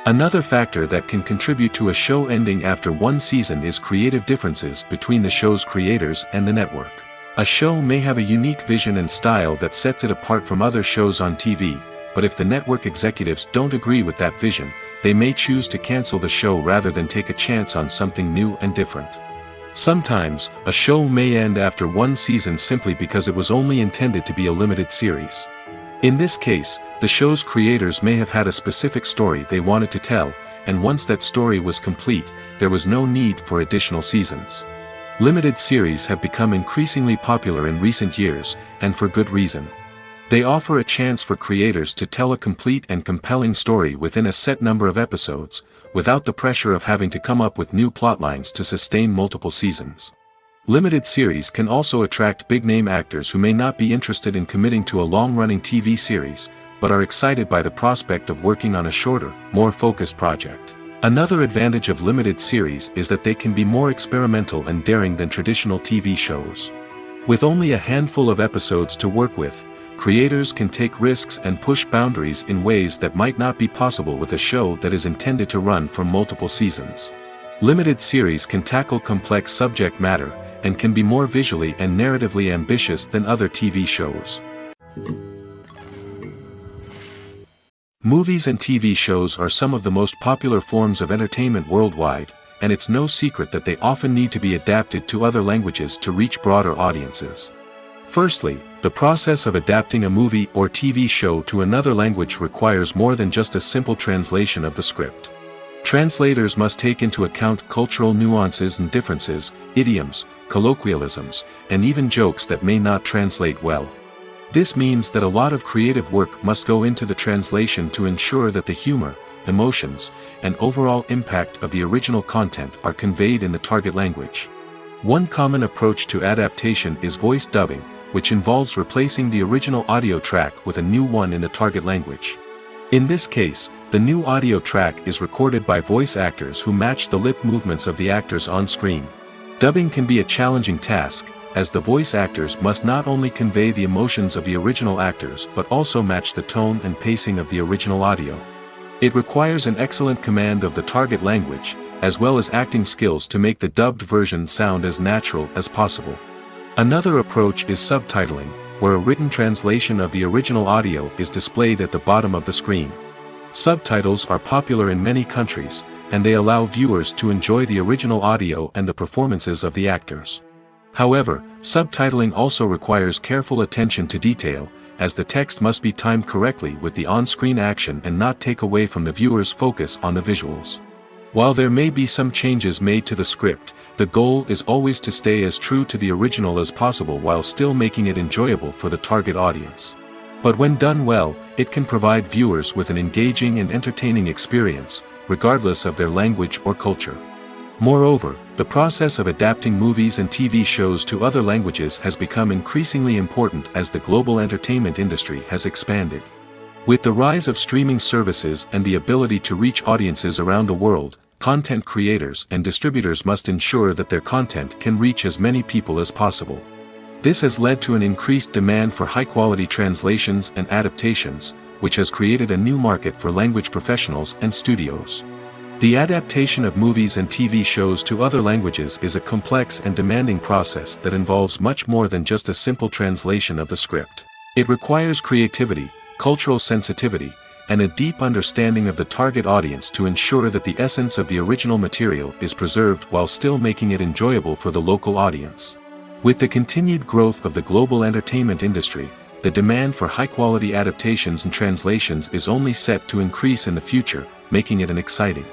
S1: Another factor that can contribute to a show ending after one season is creative differences between the show's creators and the network. A show may have a unique vision and style that sets it apart from other shows on TV, but if the network executives don't agree with that vision, they may choose to cancel the show rather than take a chance on something new and different. Sometimes, a show may end after one season simply because it was only intended to be a limited series. In this case, the show's creators may have had a specific story they wanted to tell, and once that story was complete, there was no need for additional seasons. Limited series have become increasingly popular in recent years, and for good reason. They offer a chance for creators to tell a complete and compelling story within a set number of episodes, without the pressure of having to come up with new plotlines to sustain multiple seasons. Limited series can also attract big-name actors who may not be interested in committing to a long-running TV series, but are excited by the prospect of working on a shorter, more focused project. Another advantage of limited series is that they can be more experimental and daring than traditional TV shows. With only a handful of episodes to work with, creators can take risks and push boundaries in ways that might not be possible with a show that is intended to run for multiple seasons. Limited series can tackle complex subject matter, and can be more visually and narratively ambitious than other TV shows. Movies and TV shows are some of the most popular forms of entertainment worldwide, and it's no secret that they often need to be adapted to other languages to reach broader audiences. Firstly, The process of adapting a movie or TV show to another language requires more than just a simple translation of the script. Translators must take into account cultural nuances and differences, idioms, colloquialisms, and even jokes that may not translate well. This means that a lot of creative work must go into the translation to ensure that the humor, emotions, and overall impact of the original content are conveyed in the target language. One common approach to adaptation is voice dubbing, which involves replacing the original audio track with a new one in the target language. In this case, the new audio track is recorded by voice actors who match the lip movements of the actors on screen. Dubbing can be a challenging task, as the voice actors must not only convey the emotions of the original actors but also match the tone and pacing of the original audio. It requires an excellent command of the target language, as well as acting skills to make the dubbed version sound as natural as possible. Another approach is subtitling, where a written translation of the original audio is displayed at the bottom of the screen. Subtitles are popular in many countries, and they allow viewers to enjoy the original audio and the performances of the actors. However, subtitling also requires careful attention to detail, as the text must be timed correctly with the on-screen action and not take away from the viewer's focus on the visuals. While there may be some changes made to the script, the goal is always to stay as true to the original as possible while still making it enjoyable for the target audience. But when done well, it can provide viewers with an engaging and entertaining experience, regardless of their language or culture. Moreover, the process of adapting movies and TV shows to other languages has become increasingly important as the global entertainment industry has expanded. With the rise of streaming services and the ability to reach audiences around the world, content creators and distributors must ensure that their content can reach as many people as possible. This has led to an increased demand for high-quality translations and adaptations, which has created a new market for language professionals and studios. The adaptation of movies and TV shows to other languages is a complex and demanding process that involves much more than just a simple translation of the script. It requires creativity, cultural sensitivity, and a deep understanding of the target audience to ensure that the essence of the original material is preserved while still making it enjoyable for the local audience. With the continued growth of the global entertainment industry, the demand for high-quality adaptations and translations is only set to increase in the future, making it an exciting.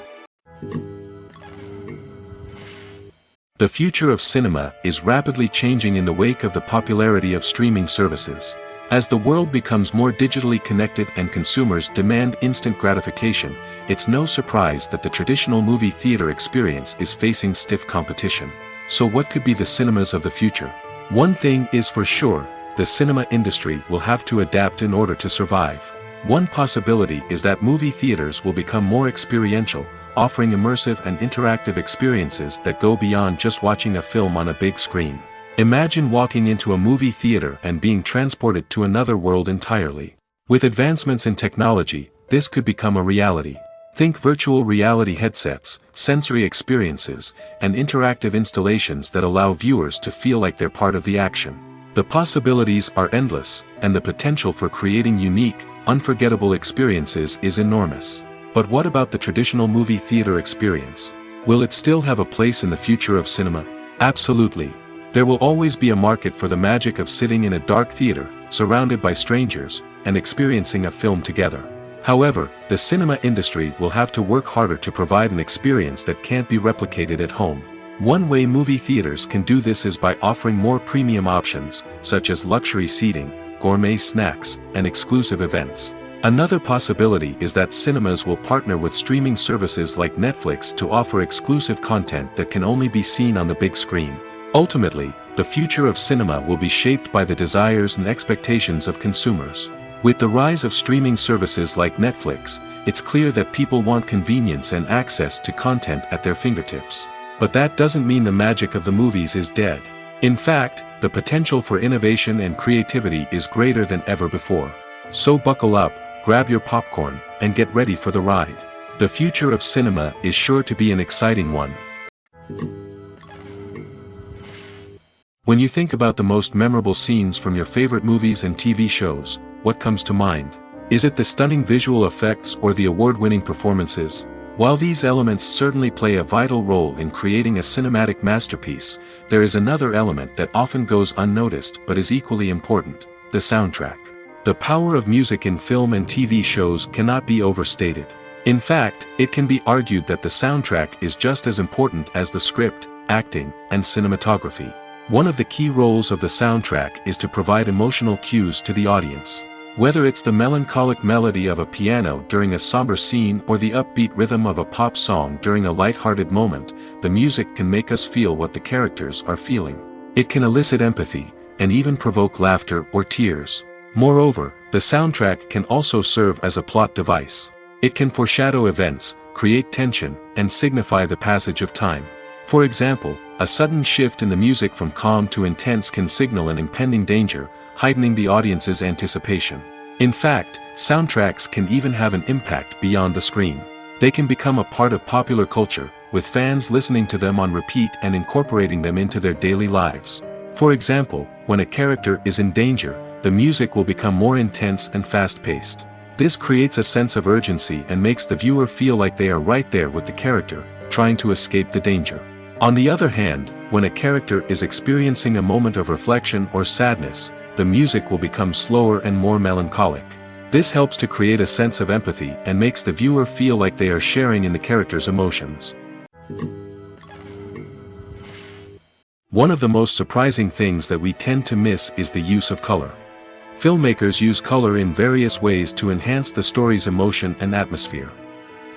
S1: The future of cinema is rapidly changing in the wake of the popularity of streaming services. As the world becomes more digitally connected and consumers demand instant gratification, it's no surprise that the traditional movie theater experience is facing stiff competition. So what could be the cinemas of the future? One thing is for sure, the cinema industry will have to adapt in order to survive. One possibility is that movie theaters will become more experiential, offering immersive and interactive experiences that go beyond just watching a film on a big screen. Imagine walking into a movie theater and being transported to another world entirely. With advancements in technology, this could become a reality. Think virtual reality headsets, sensory experiences, and interactive installations that allow viewers to feel like they're part of the action. The possibilities are endless, and the potential for creating unique, unforgettable experiences is enormous. But what about the traditional movie theater experience? Will it still have a place in the future of cinema? Absolutely. There will always be a market for the magic of sitting in a dark theater, surrounded by strangers, and experiencing a film together. However, the cinema industry will have to work harder to provide an experience that can't be replicated at home. One way movie theaters can do this is by offering more premium options, such as luxury seating, gourmet snacks, and exclusive events. Another possibility is that cinemas will partner with streaming services like Netflix to offer exclusive content that can only be seen on the big screen. Ultimately, the future of cinema will be shaped by the desires and expectations of consumers. With the rise of streaming services like Netflix, it's clear that people want convenience and access to content at their fingertips. But that doesn't mean the magic of the movies is dead. In fact, the potential for innovation and creativity is greater than ever before. So buckle up, grab your popcorn, and get ready for the ride. The future of cinema is sure to be an exciting one. When you think about the most memorable scenes from your favorite movies and TV shows, what comes to mind? Is it the stunning visual effects or the award-winning performances? While these elements certainly play a vital role in creating a cinematic masterpiece, there is another element that often goes unnoticed but is equally important: The soundtrack. The power of music in film and TV shows cannot be overstated. In fact, it can be argued that the soundtrack is just as important as the script, acting, and cinematography. One of the key roles of the soundtrack is to provide emotional cues to the audience. Whether it's the melancholic melody of a piano during a somber scene or the upbeat rhythm of a pop song during a light-hearted moment, the music can make us feel what the characters are feeling. It can elicit empathy, and even provoke laughter or tears. Moreover, the soundtrack can also serve as a plot device. It can foreshadow events, create tension, and signify the passage of time. For example, a sudden shift in the music from calm to intense can signal an impending danger, heightening the audience's anticipation. In fact, soundtracks can even have an impact beyond the screen. They can become a part of popular culture, with fans listening to them on repeat and incorporating them into their daily lives. For example, when a character is in danger, the music will become more intense and fast-paced. This creates a sense of urgency and makes the viewer feel like they are right there with the character, trying to escape the danger. On the other hand, when a character is experiencing a moment of reflection or sadness, the music will become slower and more melancholic. This helps to create a sense of empathy and makes the viewer feel like they are sharing in the character's emotions. One of the most surprising things that we tend to miss is the use of color. Filmmakers use color in various ways to enhance the story's emotion and atmosphere.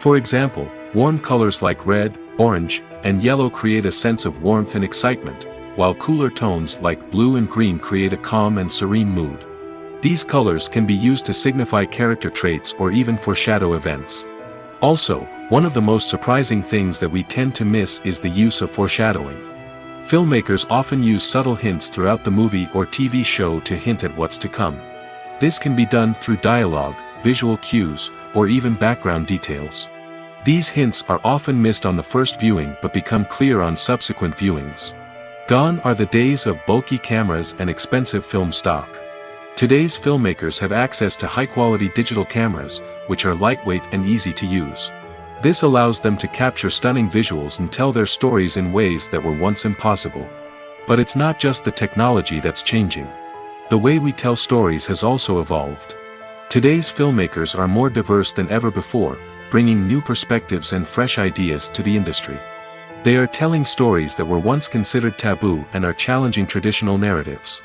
S1: For example, warm colors like red, orange, and yellow create a sense of warmth and excitement, while cooler tones like blue and green create a calm and serene mood. These colors can be used to signify character traits or even foreshadow events. Also, one of the most surprising things that we tend to miss is the use of foreshadowing. Filmmakers often use subtle hints throughout the movie or TV show to hint at what's to come. This can be done through dialogue, visual cues, or even background details. These hints are often missed on the first viewing but become clear on subsequent viewings. Gone are the days of bulky cameras and expensive film stock. Today's filmmakers have access to high-quality digital cameras, which are lightweight and easy to use. This allows them to capture stunning visuals and tell their stories in ways that were once impossible. But it's not just the technology that's changing. The way we tell stories has also evolved. Today's filmmakers are more diverse than ever before, bringing new perspectives and fresh ideas to the industry. They are telling stories that were once considered taboo and are challenging traditional narratives.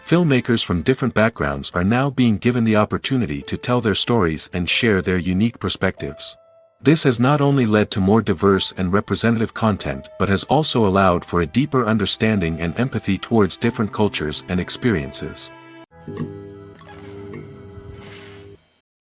S1: Filmmakers from different backgrounds are now being given the opportunity to tell their stories and share their unique perspectives. This has not only led to more diverse and representative content but has also allowed for a deeper understanding and empathy towards different cultures and experiences.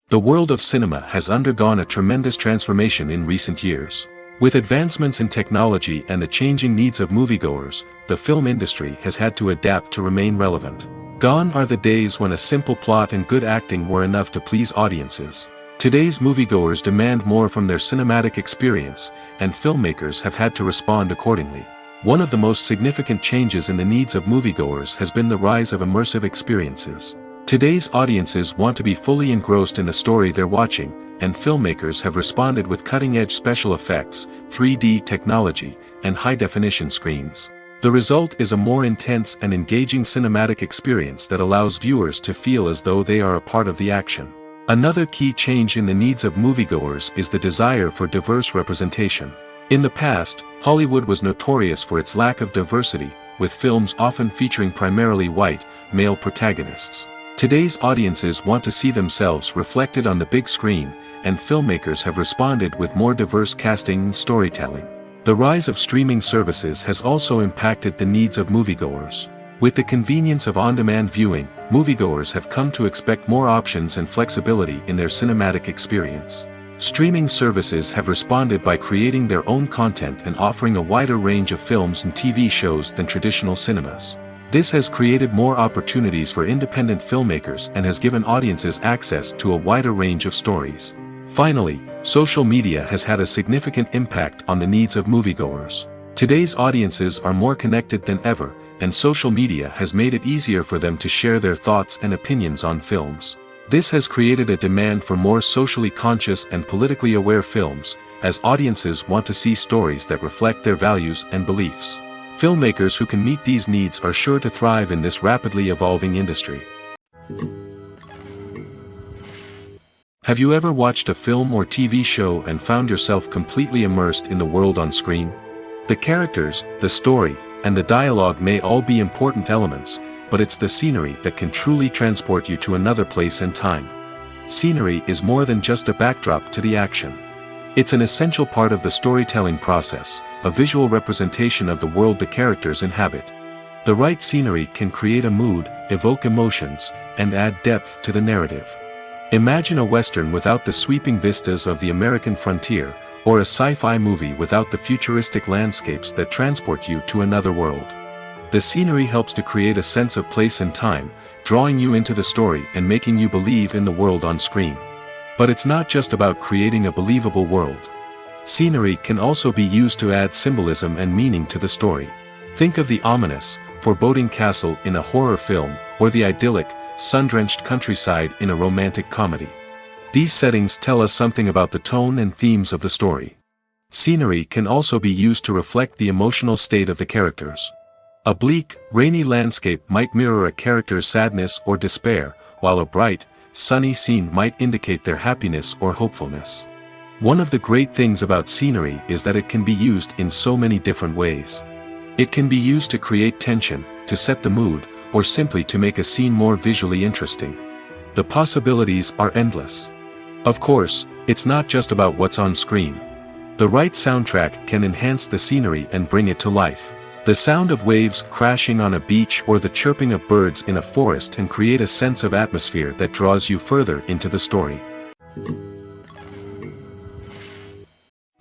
S1: The world of cinema has undergone a tremendous transformation in recent years. With advancements in technology and the changing needs of moviegoers, the film industry has had to adapt to remain relevant. Gone are the days when a simple plot and good acting were enough to please audiences. Today's moviegoers demand more from their cinematic experience, and filmmakers have had to respond accordingly. One of the most significant changes in the needs of moviegoers has been the rise of immersive experiences. Today's audiences want to be fully engrossed in the story they're watching, and filmmakers have responded with cutting-edge special effects, 3D technology, and high-definition screens. The result is a more intense and engaging cinematic experience that allows viewers to feel as though they are a part of the action. Another key change in the needs of moviegoers is the desire for diverse representation. In the past, Hollywood was notorious for its lack of diversity, with films often featuring primarily white, male protagonists. Today's audiences want to see themselves reflected on the big screen, and filmmakers have responded with more diverse casting and storytelling. The rise of streaming services has also impacted the needs of moviegoers. With the convenience of on-demand viewing, moviegoers have come to expect more options and flexibility in their cinematic experience. Streaming services have responded by creating their own content and offering a wider range of films and TV shows than traditional cinemas. This has created more opportunities for independent filmmakers and has given audiences access to a wider range of stories. Finally, social media has had a significant impact on the needs of moviegoers. Today's audiences are more connected than ever, and social media has made it easier for them to share their thoughts and opinions on films. This has created a demand for more socially conscious and politically aware films, as audiences want to see stories that reflect their values and beliefs. Filmmakers who can meet these needs are sure to thrive in this rapidly evolving industry. Have you ever watched a film or TV show and found yourself completely immersed in the world on screen? The characters, the story, and the dialogue may all be important elements, but it's the scenery that can truly transport you to another place and time. Scenery is more than just a backdrop to the action. It's an essential part of the storytelling process, a visual representation of the world the characters inhabit. The right scenery can create a mood, evoke emotions, and add depth to the narrative. Imagine a Western without the sweeping vistas of the American frontier, or a sci-fi movie without the futuristic landscapes that transport you to another world. The scenery helps to create a sense of place and time, drawing you into the story and making you believe in the world on screen. But it's not just about creating a believable world. Scenery can also be used to add symbolism and meaning to the story. Think of the ominous, foreboding castle in a horror film, or the idyllic, sun-drenched countryside in a romantic comedy. These settings tell us something about the tone and themes of the story. Scenery can also be used to reflect the emotional state of the characters. A bleak, rainy landscape might mirror a character's sadness or despair, while a bright, sunny scene might indicate their happiness or hopefulness. One of the great things about scenery is that it can be used in so many different ways. It can be used to create tension, to set the mood, or simply to make a scene more visually interesting. The possibilities are endless. Of course, it's not just about what's on screen. The right soundtrack can enhance the scenery and bring it to life. The sound of waves crashing on a beach or the chirping of birds in a forest can create a sense of atmosphere that draws you further into the story.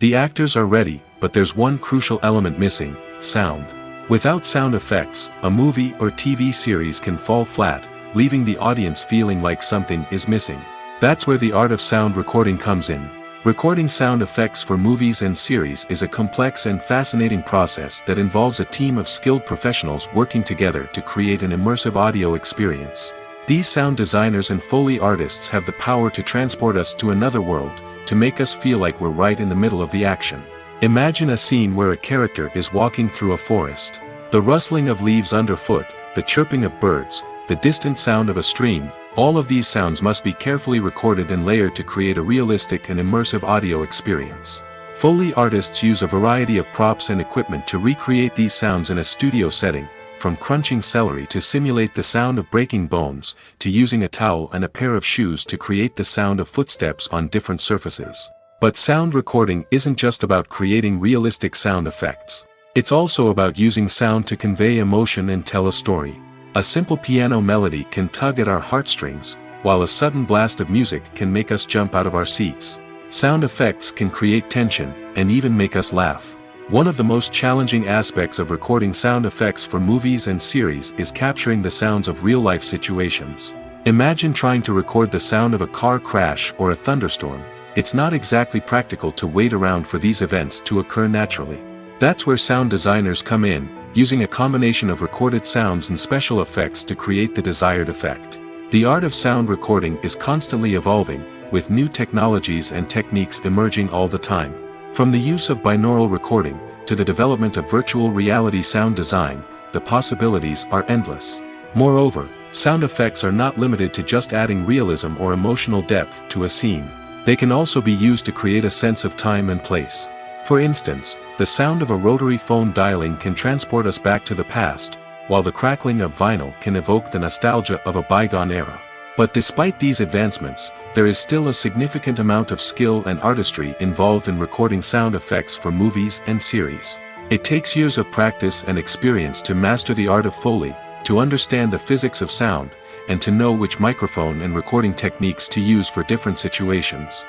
S1: The actors are ready, but there's one crucial element missing: sound. Without sound effects, a movie or TV series can fall flat, leaving the audience feeling like something is missing. That's where the art of sound recording comes in. Recording sound effects for movies and series is a complex and fascinating process that involves a team of skilled professionals working together to create an immersive audio experience. These sound designers and Foley artists have the power to transport us to another world, to make us feel like we're right in the middle of the action. Imagine a scene where a character is walking through a forest. The rustling of leaves underfoot, the chirping of birds, the distant sound of a stream, all of these sounds must be carefully recorded and layered to create a realistic and immersive audio experience. Foley artists use a variety of props and equipment to recreate these sounds in a studio setting, from crunching celery to simulate the sound of breaking bones, to using a towel and a pair of shoes to create the sound of footsteps on different surfaces. But sound recording isn't just about creating realistic sound effects. It's also about using sound to convey emotion and tell a story. A simple piano melody can tug at our heartstrings, while a sudden blast of music can make us jump out of our seats. Sound effects can create tension, and even make us laugh. One of the most challenging aspects of recording sound effects for movies and series is capturing the sounds of real-life situations. Imagine trying to record the sound of a car crash or a thunderstorm. It's not exactly practical to wait around for these events to occur naturally. That's where sound designers come in, using a combination of recorded sounds and special effects to create the desired effect. The art of sound recording is constantly evolving, with new technologies and techniques emerging all the time. From the use of binaural recording, to the development of virtual reality sound design, the possibilities are endless. Moreover, sound effects are not limited to just adding realism or emotional depth to a scene. They can also be used to create a sense of time and place. For instance, the sound of a rotary phone dialing can transport us back to the past, while the crackling of vinyl can evoke the nostalgia of a bygone era. But despite these advancements, there is still a significant amount of skill and artistry involved in recording sound effects for movies and series. It takes years of practice and experience to master the art of Foley, to understand the physics of sound, and to know which microphone and recording techniques to use for different situations.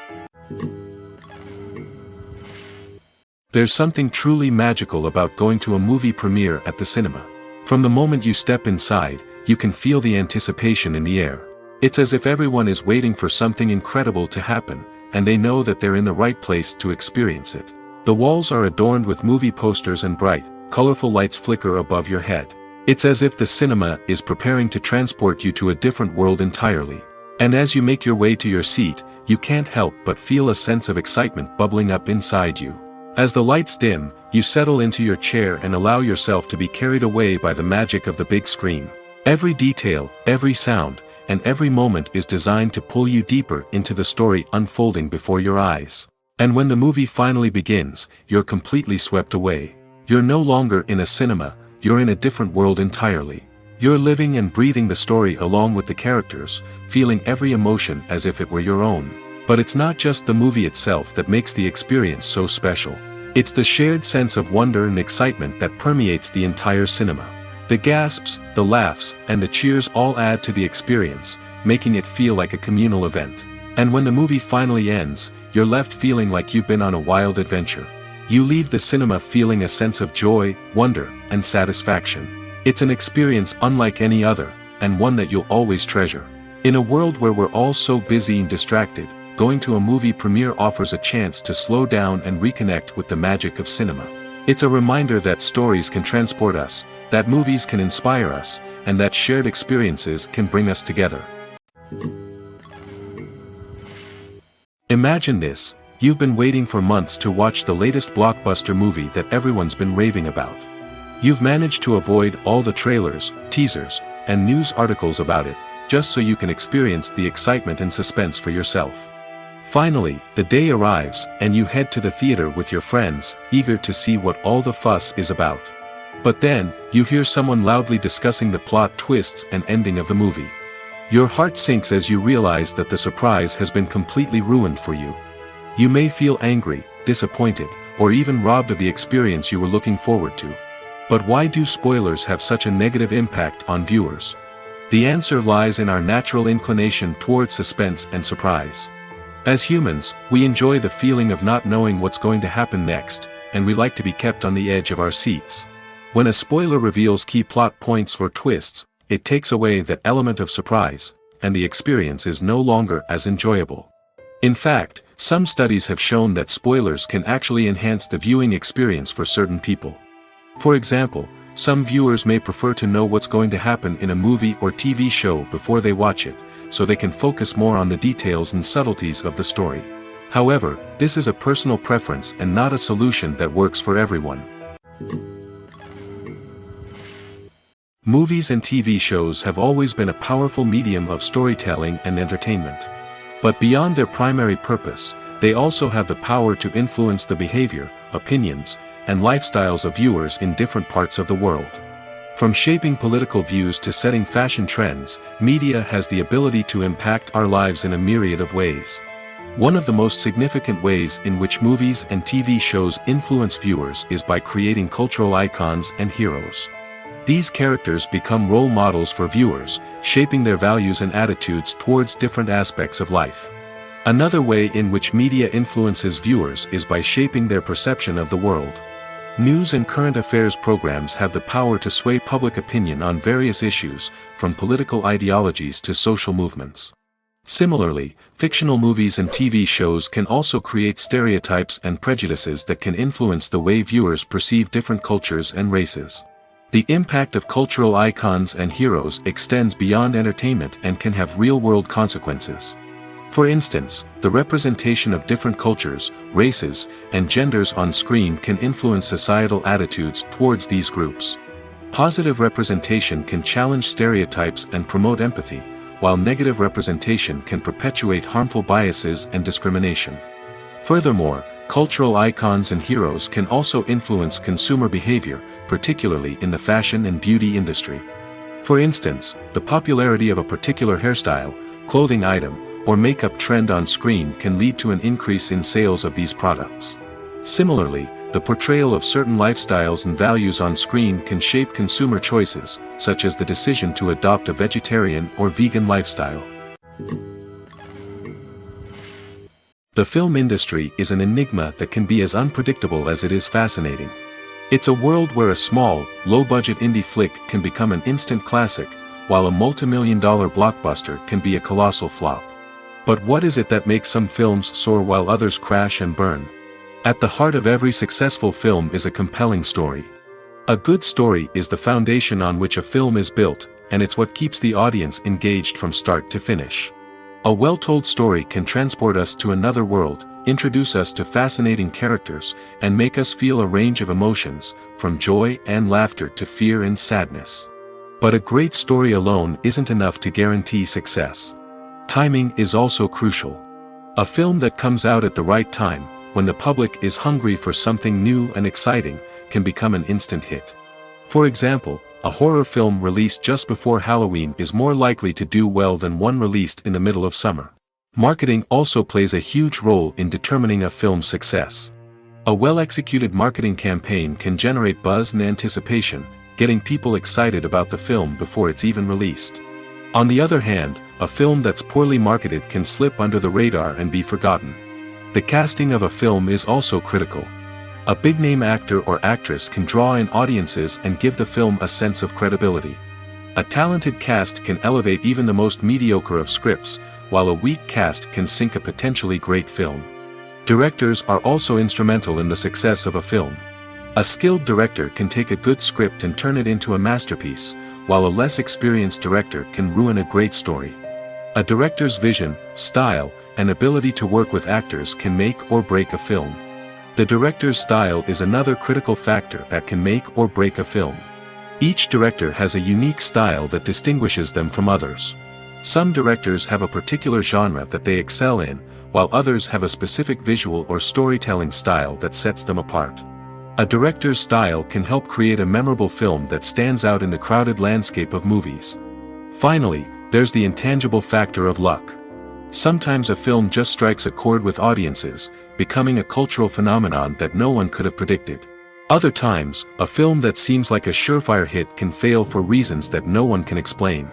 S1: There's something truly magical about going to a movie premiere at the cinema. From the moment you step inside, you can feel the anticipation in the air. It's as if everyone is waiting for something incredible to happen, and they know that they're in the right place to experience it. The walls are adorned with movie posters and bright, colorful lights flicker above your head. It's as if the cinema is preparing to transport you to a different world entirely. And as you make your way to your seat, you can't help but feel a sense of excitement bubbling up inside you. As the lights dim, you settle into your chair and allow yourself to be carried away by the magic of the big screen. Every detail, every sound, and every moment is designed to pull you deeper into the story unfolding before your eyes. And when the movie finally begins, you're completely swept away. You're no longer in a cinema, you're in a different world entirely. You're living and breathing the story along with the characters, feeling every emotion as if it were your own. But it's not just the movie itself that makes the experience so special. It's the shared sense of wonder and excitement that permeates the entire cinema. The gasps, the laughs, and the cheers all add to the experience, making it feel like a communal event. And when the movie finally ends, you're left feeling like you've been on a wild adventure. You leave the cinema feeling a sense of joy, wonder, and satisfaction. It's an experience unlike any other, and one that you'll always treasure. In a world where we're all so busy and distracted, going to a movie premiere offers a chance to slow down and reconnect with the magic of cinema. It's a reminder that stories can transport us, that movies can inspire us, and that shared experiences can bring us together. Imagine this: you've been waiting for months to watch the latest blockbuster movie that everyone's been raving about. You've managed to avoid all the trailers, teasers, and news articles about it, just so you can experience the excitement and suspense for yourself. Finally, the day arrives, and you head to the theater with your friends, eager to see what all the fuss is about. But then, you hear someone loudly discussing the plot twists and ending of the movie. Your heart sinks as you realize that the surprise has been completely ruined for you. You may feel angry, disappointed, or even robbed of the experience you were looking forward to. But why do spoilers have such a negative impact on viewers? The answer lies in our natural inclination towards suspense and surprise. As humans, we enjoy the feeling of not knowing what's going to happen next, and we like to be kept on the edge of our seats. When a spoiler reveals key plot points or twists, it takes away that element of surprise, and the experience is no longer as enjoyable. In fact, some studies have shown that spoilers can actually enhance the viewing experience for certain people. For example, some viewers may prefer to know what's going to happen in a movie or TV show before they watch it, so they can focus more on the details and subtleties of the story. However, this is a personal preference and not a solution that works for everyone. Movies and TV shows have always been a powerful medium of storytelling and entertainment. But beyond their primary purpose, they also have the power to influence the behavior, opinions, and lifestyles of viewers in different parts of the world. From shaping political views to setting fashion trends, media has the ability to impact our lives in a myriad of ways. One of the most significant ways in which movies and TV shows influence viewers is by creating cultural icons and heroes. These characters become role models for viewers, shaping their values and attitudes towards different aspects of life. Another way in which media influences viewers is by shaping their perception of the world. News and current affairs programs have the power to sway public opinion on various issues, from political ideologies to social movements. Similarly, fictional movies and TV shows can also create stereotypes and prejudices that can influence the way viewers perceive different cultures and races. The impact of cultural icons and heroes extends beyond entertainment and can have real-world consequences. For instance, the representation of different cultures, races, and genders on screen can influence societal attitudes towards these groups. Positive representation can challenge stereotypes and promote empathy, while negative representation can perpetuate harmful biases and discrimination. Furthermore, cultural icons and heroes can also influence consumer behavior, particularly in the fashion and beauty industry. For instance, the popularity of a particular hairstyle, clothing item, or makeup trend on screen can lead to an increase in sales of these products. Similarly, the portrayal of certain lifestyles and values on screen can shape consumer choices, such as the decision to adopt a vegetarian or vegan lifestyle. The film industry is an enigma that can be as unpredictable as it is fascinating. It's a world where a small, low-budget indie flick can become an instant classic, while a multi-million-dollar blockbuster can be a colossal flop. But what is it that makes some films soar while others crash and burn? At the heart of every successful film is a compelling story. A good story is the foundation on which a film is built, and it's what keeps the audience engaged from start to finish. A well-told story can transport us to another world, introduce us to fascinating characters, and make us feel a range of emotions, from joy and laughter to fear and sadness. But a great story alone isn't enough to guarantee success. Timing is also crucial. A film that comes out at the right time, when the public is hungry for something new and exciting, can become an instant hit. For example, a horror film released just before Halloween is more likely to do well than one released in the middle of summer. Marketing also plays a huge role in determining a film's success. A well-executed marketing campaign can generate buzz and anticipation, getting people excited about the film before it's even released. On the other hand, a film that's poorly marketed can slip under the radar and be forgotten. The casting of a film is also critical. A big-name actor or actress can draw in audiences and give the film a sense of credibility. A talented cast can elevate even the most mediocre of scripts, while a weak cast can sink a potentially great film. Directors are also instrumental in the success of a film. A skilled director can take a good script and turn it into a masterpiece, while a less experienced director can ruin a great story. A director's vision, style, and ability to work with actors can make or break a film. The director's style is another critical factor that can make or break a film. Each director has a unique style that distinguishes them from others. Some directors have a particular genre that they excel in, while others have a specific visual or storytelling style that sets them apart. A director's style can help create a memorable film that stands out in the crowded landscape of movies. Finally, there's the intangible factor of luck. Sometimes a film just strikes a chord with audiences, becoming a cultural phenomenon that no one could have predicted. Other times, a film that seems like a surefire hit can fail for reasons that no one can explain.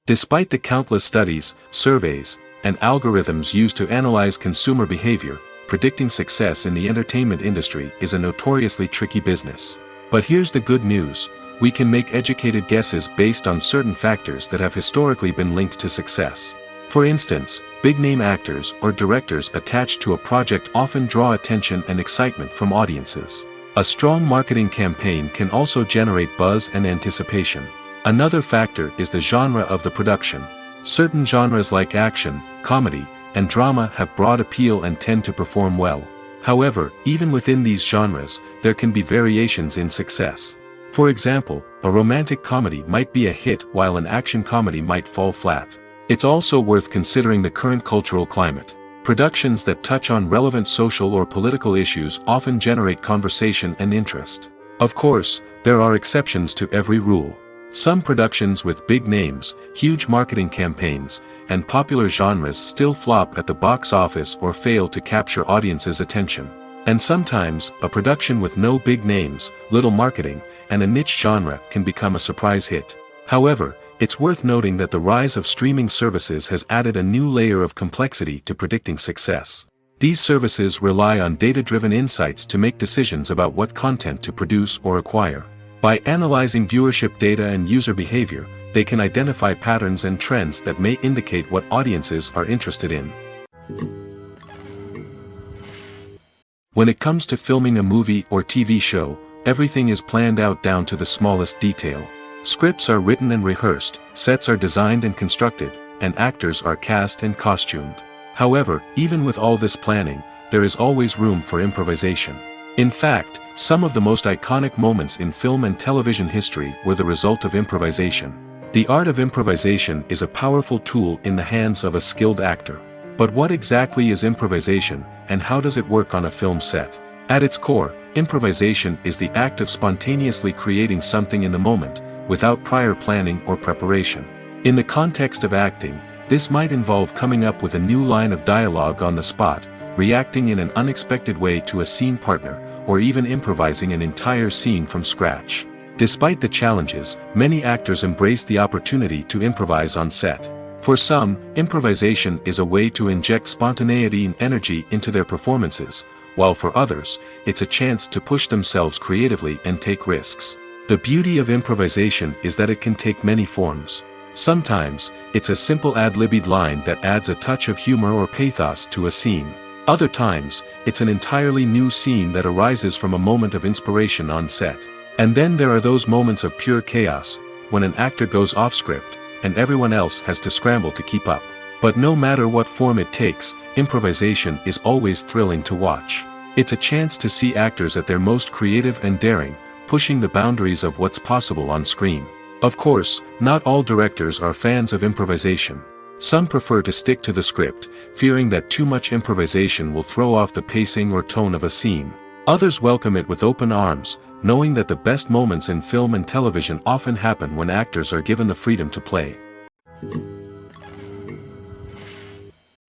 S1: Despite the countless studies, surveys, and algorithms used to analyze consumer behavior, predicting success in the entertainment industry is a notoriously tricky business. But here's the good news: we can make educated guesses based on certain factors that have historically been linked to success. For instance, big-name actors or directors attached to a project often draw attention and excitement from audiences. A strong marketing campaign can also generate buzz and anticipation. Another factor is the genre of the production. Certain genres like action, comedy, and drama have broad appeal and tend to perform well. However, even within these genres, there can be variations in success. For example, a romantic comedy might be a hit while an action comedy might fall flat. It's also worth considering the current cultural climate. Productions that touch on relevant social or political issues often generate conversation and interest. Of course, there are exceptions to every rule. Some productions with big names, huge marketing campaigns, and popular genres still flop at the box office or fail to capture audiences' attention. And sometimes, a production with no big names, little marketing, and a niche genre can become a surprise hit. However, it's worth noting that the rise of streaming services has added a new layer of complexity to predicting success. These services rely on data-driven insights to make decisions about what content to produce or acquire. By analyzing viewership data and user behavior, they can identify patterns and trends that may indicate what audiences are interested in. When it comes to filming a movie or TV show, everything is planned out down to the smallest detail. Scripts are written and rehearsed, sets are designed and constructed, and actors are cast and costumed. However, even with all this planning, there is always room for improvisation. In fact, some of the most iconic moments in film and television history were the result of improvisation. The art of improvisation is a powerful tool in the hands of a skilled actor. But what exactly is improvisation, and how does it work on a film set? At its core, improvisation is the act of spontaneously creating something in the moment, without prior planning or preparation. In the context of acting, this might involve coming up with a new line of dialogue on the spot, reacting in an unexpected way to a scene partner, or even improvising an entire scene from scratch. Despite the challenges, many actors embrace the opportunity to improvise on set. For some, improvisation is a way to inject spontaneity and energy into their performances, while for others, it's a chance to push themselves creatively and take risks. The beauty of improvisation is that it can take many forms. Sometimes, it's a simple ad-libbed line that adds a touch of humor or pathos to a scene. Other times, it's an entirely new scene that arises from a moment of inspiration on set. And then there are those moments of pure chaos, when an actor goes off script, and everyone else has to scramble to keep up. But no matter what form it takes, improvisation is always thrilling to watch. It's a chance to see actors at their most creative and daring, pushing the boundaries of what's possible on screen. Of course, not all directors are fans of improvisation. Some prefer to stick to the script, fearing that too much improvisation will throw off the pacing or tone of a scene. Others welcome it with open arms, knowing that the best moments in film and television often happen when actors are given the freedom to play.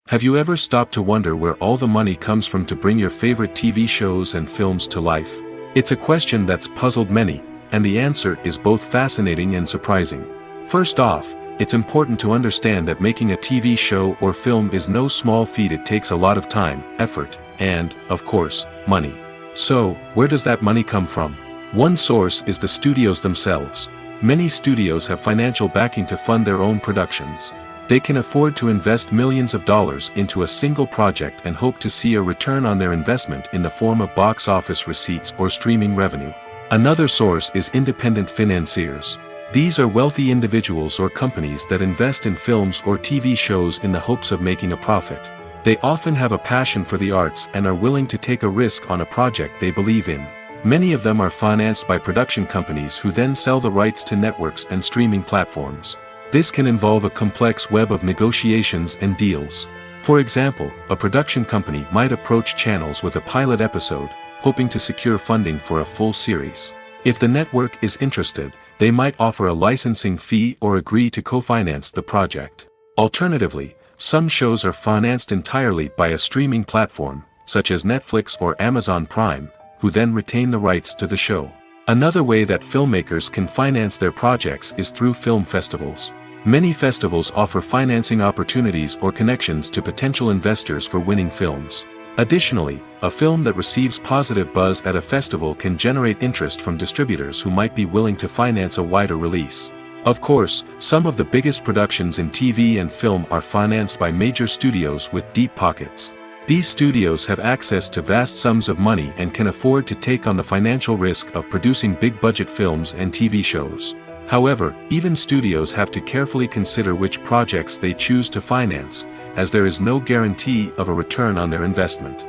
S1: Have you ever stopped to wonder where all the money comes from to bring your favorite TV shows and films to life? It's a question that's puzzled many, and the answer is both fascinating and surprising. First off, it's important to understand that making a TV show or film is no small feat. It takes a lot of time, effort, and, of course, money. So, where does that money come from? One source is the studios themselves. Many studios have financial backing to fund their own productions. They can afford to invest millions of dollars into a single project and hope to see a return on their investment in the form of box office receipts or streaming revenue. Another source is independent financiers. These are wealthy individuals or companies that invest in films or TV shows in the hopes of making a profit. They often have a passion for the arts and are willing to take a risk on a project they believe in. Many of them are financed by production companies who then sell the rights to networks and streaming platforms. This can involve a complex web of negotiations and deals. For example, a production company might approach channels with a pilot episode, hoping to secure funding for a full series. If the network is interested, they might offer a licensing fee or agree to co-finance the project. Alternatively, some shows are financed entirely by a streaming platform, such as Netflix or Amazon Prime, who then retain the rights to the show. Another way that filmmakers can finance their projects is through film festivals. Many festivals offer financing opportunities or connections to potential investors for winning films. Additionally, a film that receives positive buzz at a festival can generate interest from distributors who might be willing to finance a wider release. Of course, some of the biggest productions in TV and film are financed by major studios with deep pockets. These studios have access to vast sums of money and can afford to take on the financial risk of producing big-budget films and TV shows. However, even studios have to carefully consider which projects they choose to finance, as there is no guarantee of a return on their investment.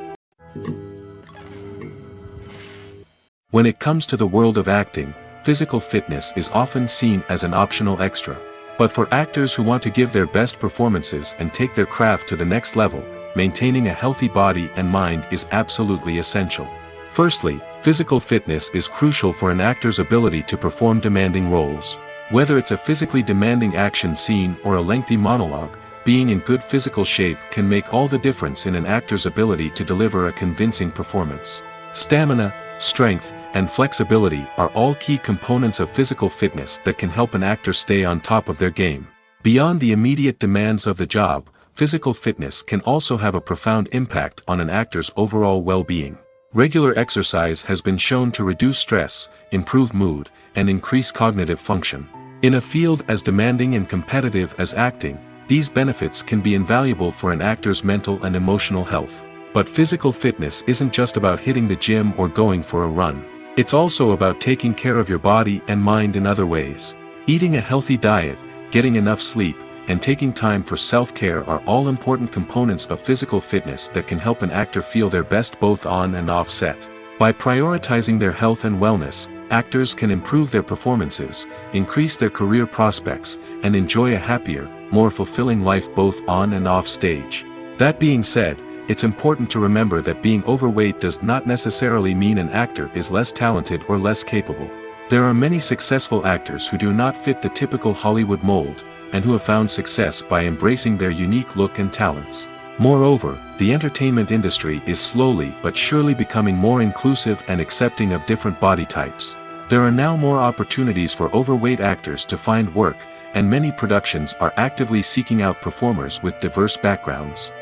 S1: When it comes to the world of acting, physical fitness is often seen as an optional extra. But for actors who want to give their best performances and take their craft to the next level, maintaining a healthy body and mind is absolutely essential. Firstly, physical fitness is crucial for an actor's ability to perform demanding roles. Whether it's a physically demanding action scene or a lengthy monologue, being in good physical shape can make all the difference in an actor's ability to deliver a convincing performance. Stamina, strength, and flexibility are all key components of physical fitness that can help an actor stay on top of their game. Beyond the immediate demands of the job, physical fitness can also have a profound impact on an actor's overall well-being. Regular exercise has been shown to reduce stress, improve mood, and increase cognitive function. In a field as demanding and competitive as acting, these benefits can be invaluable for an actor's mental and emotional health. But physical fitness isn't just about hitting the gym or going for a run. It's also about taking care of your body and mind in other ways. Eating a healthy diet, getting enough sleep, and taking time for self-care are all important components of physical fitness that can help an actor feel their best both on and off set. By prioritizing their health and wellness, actors can improve their performances, increase their career prospects, and enjoy a happier, more fulfilling life both on and off stage. That being said, it's important to remember that being overweight does not necessarily mean an actor is less talented or less capable. There are many successful actors who do not fit the typical Hollywood mold, and who have found success by embracing their unique look and talents. Moreover, the entertainment industry is slowly but surely becoming more inclusive and accepting of different body types. There are now more opportunities for overweight actors to find work, and many productions are actively seeking out performers with diverse backgrounds.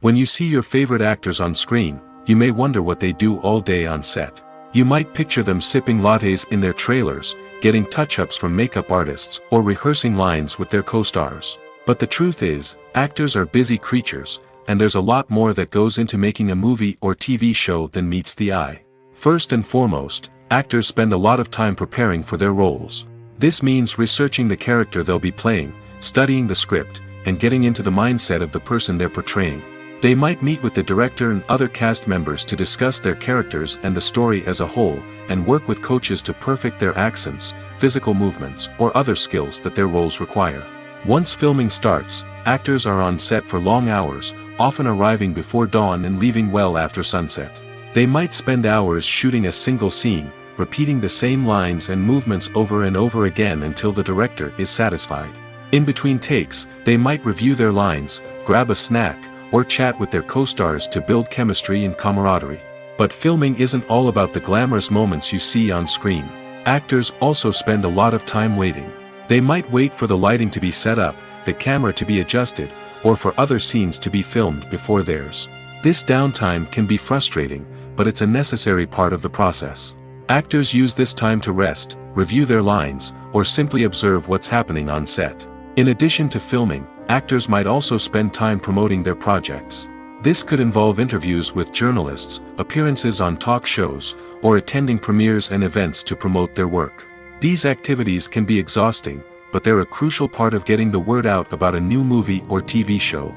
S1: When you see your favorite actors on screen, you may wonder what they do all day on set. You might picture them sipping lattes in their trailers, getting touch-ups from makeup artists, or rehearsing lines with their co-stars. But the truth is, actors are busy creatures, and there's a lot more that goes into making a movie or TV show than meets the eye. First and foremost, actors spend a lot of time preparing for their roles. This means researching the character they'll be playing, studying the script, and getting into the mindset of the person they're portraying. They might meet with the director and other cast members to discuss their characters and the story as a whole, and work with coaches to perfect their accents, physical movements, or other skills that their roles require. Once filming starts, actors are on set for long hours, often arriving before dawn and leaving well after sunset. They might spend hours shooting a single scene, repeating the same lines and movements over and over again until the director is satisfied. In between takes, they might review their lines, grab a snack, or chat with their co-stars to build chemistry and camaraderie. But filming isn't all about the glamorous moments you see on screen. Actors also spend a lot of time waiting. They might wait for the lighting to be set up, the camera to be adjusted, or for other scenes to be filmed before theirs. This downtime can be frustrating, but it's a necessary part of the process. Actors use this time to rest, review their lines, or simply observe what's happening on set. In addition to filming, actors might also spend time promoting their projects. This could involve interviews with journalists, appearances on talk shows, or attending premieres and events to promote their work. These activities can be exhausting, but they're a crucial part of getting the word out about a new movie or TV show.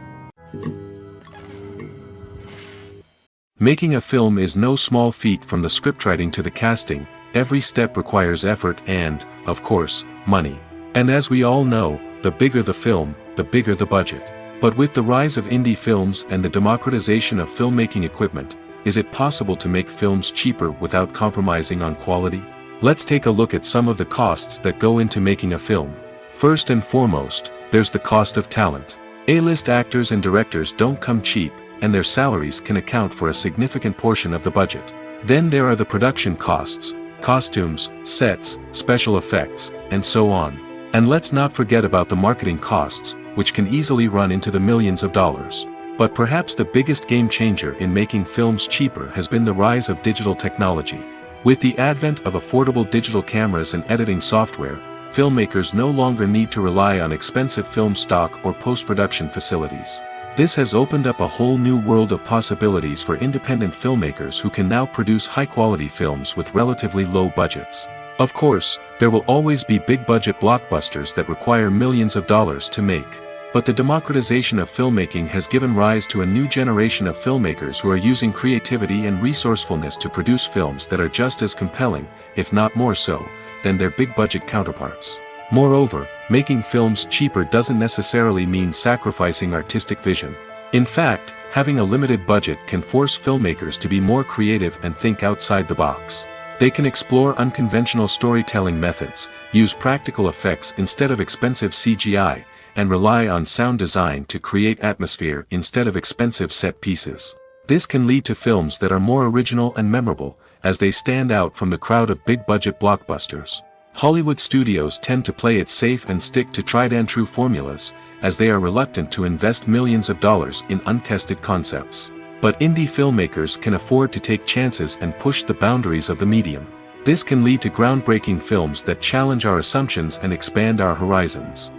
S1: Making a film is no small feat. From the scriptwriting to the casting, every step requires effort and, of course, money. And as we all know, the bigger the film, the bigger the budget. But with the rise of indie films and the democratization of filmmaking equipment, is it possible to make films cheaper without compromising on quality? Let's take a look at some of the costs that go into making a film. First and foremost, there's the cost of talent. A-list actors and directors don't come cheap, and their salaries can account for a significant portion of the budget. Then there are the production costs, costumes, sets, special effects, and so on. And let's not forget about the marketing costs, which can easily run into the millions of dollars. But perhaps the biggest game changer in making films cheaper has been the rise of digital technology. With the advent of affordable digital cameras and editing software, filmmakers no longer need to rely on expensive film stock or post-production facilities. This has opened up a whole new world of possibilities for independent filmmakers who can now produce high-quality films with relatively low budgets. Of course, there will always be big-budget blockbusters that require millions of dollars to make. But the democratization of filmmaking has given rise to a new generation of filmmakers who are using creativity and resourcefulness to produce films that are just as compelling, if not more so, than their big-budget counterparts. Moreover, making films cheaper doesn't necessarily mean sacrificing artistic vision. In fact, having a limited budget can force filmmakers to be more creative and think outside the box. They can explore unconventional storytelling methods, use practical effects instead of expensive CGI, and rely on sound design to create atmosphere instead of expensive set pieces. This can lead to films that are more original and memorable, as they stand out from the crowd of big-budget blockbusters. Hollywood studios tend to play it safe and stick to tried-and-true formulas, as they are reluctant to invest millions of dollars in untested concepts. But indie filmmakers can afford to take chances and push the boundaries of the medium. This can lead to groundbreaking films that challenge our assumptions and expand our horizons.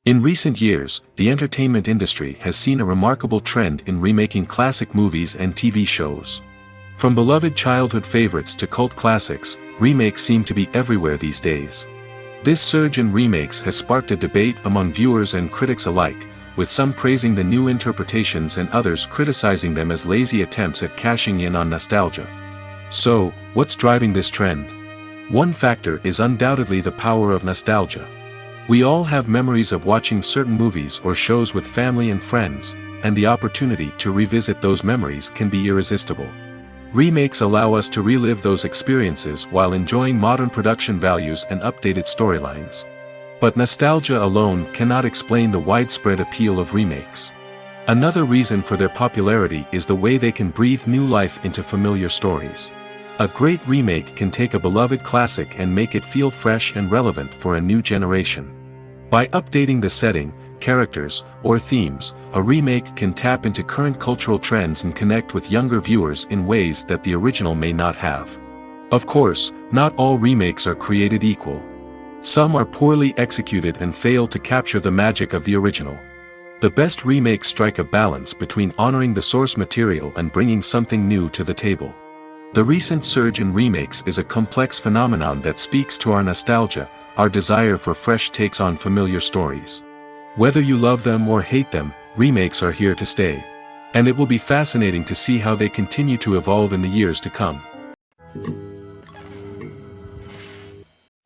S1: In recent years, the entertainment industry has seen a remarkable trend in remaking classic movies and TV shows. From beloved childhood favorites to cult classics, remakes seem to be everywhere these days. This surge in remakes has sparked a debate among viewers and critics alike, with some praising the new interpretations and others criticizing them as lazy attempts at cashing in on nostalgia. So, what's driving this trend? One factor is undoubtedly the power of nostalgia. We all have memories of watching certain movies or shows with family and friends, and the opportunity to revisit those memories can be irresistible. Remakes allow us to relive those experiences while enjoying modern production values and updated storylines. But nostalgia alone cannot explain the widespread appeal of remakes. Another reason for their popularity is the way they can breathe new life into familiar stories. A great remake can take a beloved classic and make it feel fresh and relevant for a new generation. By updating the setting, characters, or themes, a remake can tap into current cultural trends and connect with younger viewers in ways that the original may not have. Of course, not all remakes are created equal. Some are poorly executed and fail to capture the magic of the original. The best remakes strike a balance between honoring the source material and bringing something new to the table. The recent surge in remakes is a complex phenomenon that speaks to our nostalgia, our desire for fresh takes on familiar stories. Whether you love them or hate them, remakes are here to stay. And it will be fascinating to see how they continue to evolve in the years to come.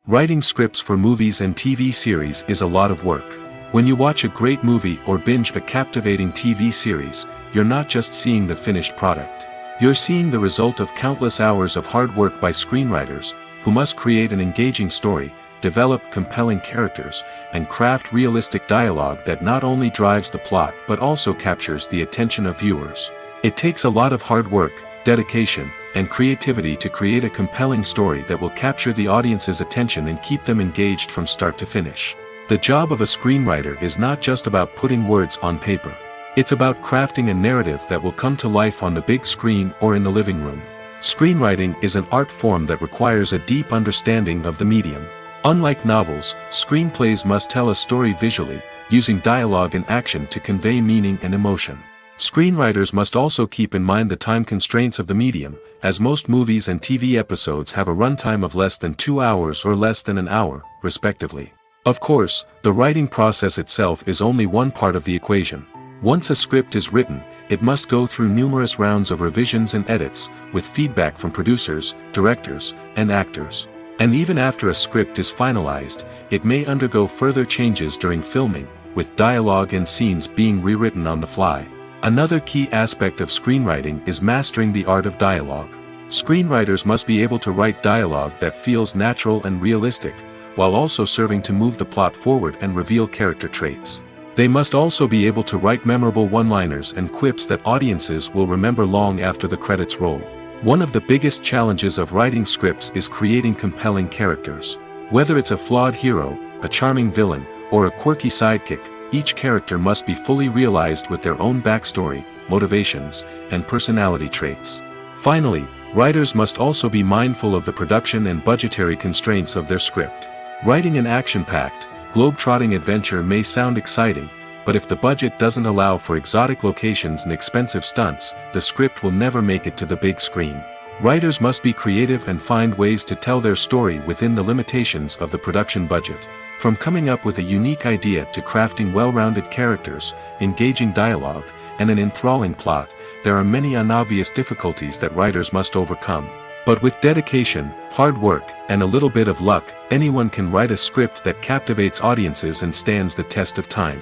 S1: Writing scripts for movies and TV series is a lot of work. When you watch a great movie or binge a captivating TV series, you're not just seeing the finished product. You're seeing the result of countless hours of hard work by screenwriters, who must create an engaging story, develop compelling characters, and craft realistic dialogue that not only drives the plot but also captures the attention of viewers. It takes a lot of hard work, dedication, and creativity to create a compelling story that will capture the audience's attention and keep them engaged from start to finish. The job of a screenwriter is not just about putting words on paper. It's about crafting a narrative that will come to life on the big screen or in the living room. Screenwriting is an art form that requires a deep understanding of the medium. Unlike novels, screenplays must tell a story visually, using dialogue and action to convey meaning and emotion. Screenwriters must also keep in mind the time constraints of the medium, as most movies and TV episodes have a runtime of less than 2 hours or less than an hour, respectively. Of course, the writing process itself is only one part of the equation. Once a script is written, it must go through numerous rounds of revisions and edits, with feedback from producers, directors, and actors. And even after a script is finalized, it may undergo further changes during filming, with dialogue and scenes being rewritten on the fly. Another key aspect of screenwriting is mastering the art of dialogue. Screenwriters must be able to write dialogue that feels natural and realistic, while also serving to move the plot forward and reveal character traits. They must also be able to write memorable one-liners and quips that audiences will remember long after the credits roll. One of the biggest challenges of writing scripts is creating compelling characters. Whether it's a flawed hero, a charming villain, or a quirky sidekick, each character must be fully realized with their own backstory, motivations, and personality traits. Finally, writers must also be mindful of the production and budgetary constraints of their script. Writing an action-packed, globe-trotting adventure may sound exciting, but if the budget doesn't allow for exotic locations and expensive stunts, the script will never make it to the big screen. Writers must be creative and find ways to tell their story within the limitations of the production budget. From coming up with a unique idea to crafting well-rounded characters, engaging dialogue, and an enthralling plot, there are many unobvious difficulties that writers must overcome. But with dedication, hard work, and a little bit of luck, anyone can write a script that captivates audiences and stands the test of time.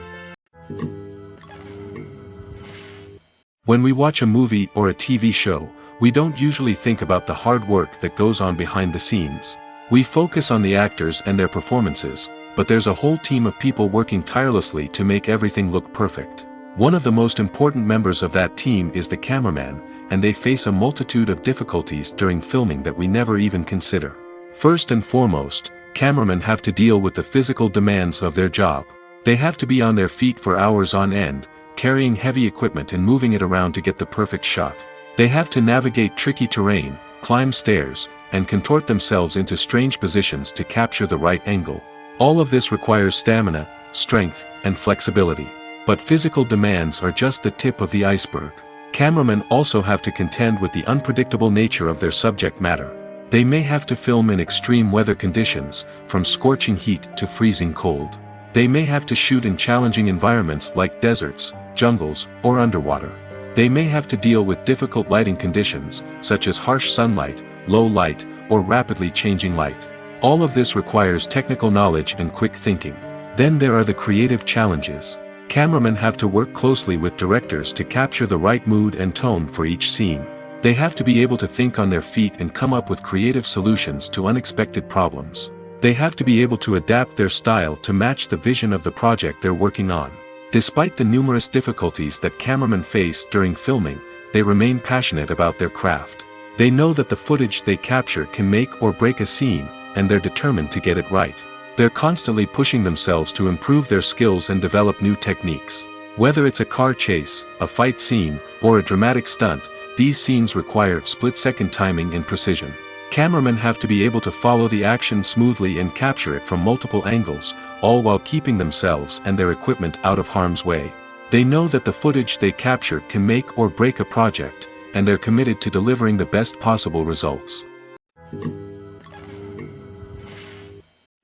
S1: When we watch a movie or a TV show, we don't usually think about the hard work that goes on behind the scenes. We focus on the actors and their performances, but there's a whole team of people working tirelessly to make everything look perfect. One of the most important members of that team is the cameraman, and they face a multitude of difficulties during filming that we never even consider. First and foremost, cameramen have to deal with the physical demands of their job. They have to be on their feet for hours on end, carrying heavy equipment and moving it around to get the perfect shot. They have to navigate tricky terrain, climb stairs, and contort themselves into strange positions to capture the right angle. All of this requires stamina, strength, and flexibility. But physical demands are just the tip of the iceberg. Cameramen also have to contend with the unpredictable nature of their subject matter. They may have to film in extreme weather conditions, from scorching heat to freezing cold. They may have to shoot in challenging environments like deserts, jungles, or underwater. They may have to deal with difficult lighting conditions, such as harsh sunlight, low light, or rapidly changing light. All of this requires technical knowledge and quick thinking. Then there are the creative challenges. Cameramen have to work closely with directors to capture the right mood and tone for each scene. They have to be able to think on their feet and come up with creative solutions to unexpected problems. They have to be able to adapt their style to match the vision of the project they're working on. Despite the numerous difficulties that cameramen face during filming, they remain passionate about their craft. They know that the footage they capture can make or break a scene, and they're determined to get it right. They're constantly pushing themselves to improve their skills and develop new techniques. Whether it's a car chase, a fight scene, or a dramatic stunt, these scenes require split-second timing and precision. Cameramen have to be able to follow the action smoothly and capture it from multiple angles, all while keeping themselves and their equipment out of harm's way. They know that the footage they capture can make or break a project, and they're committed to delivering the best possible results.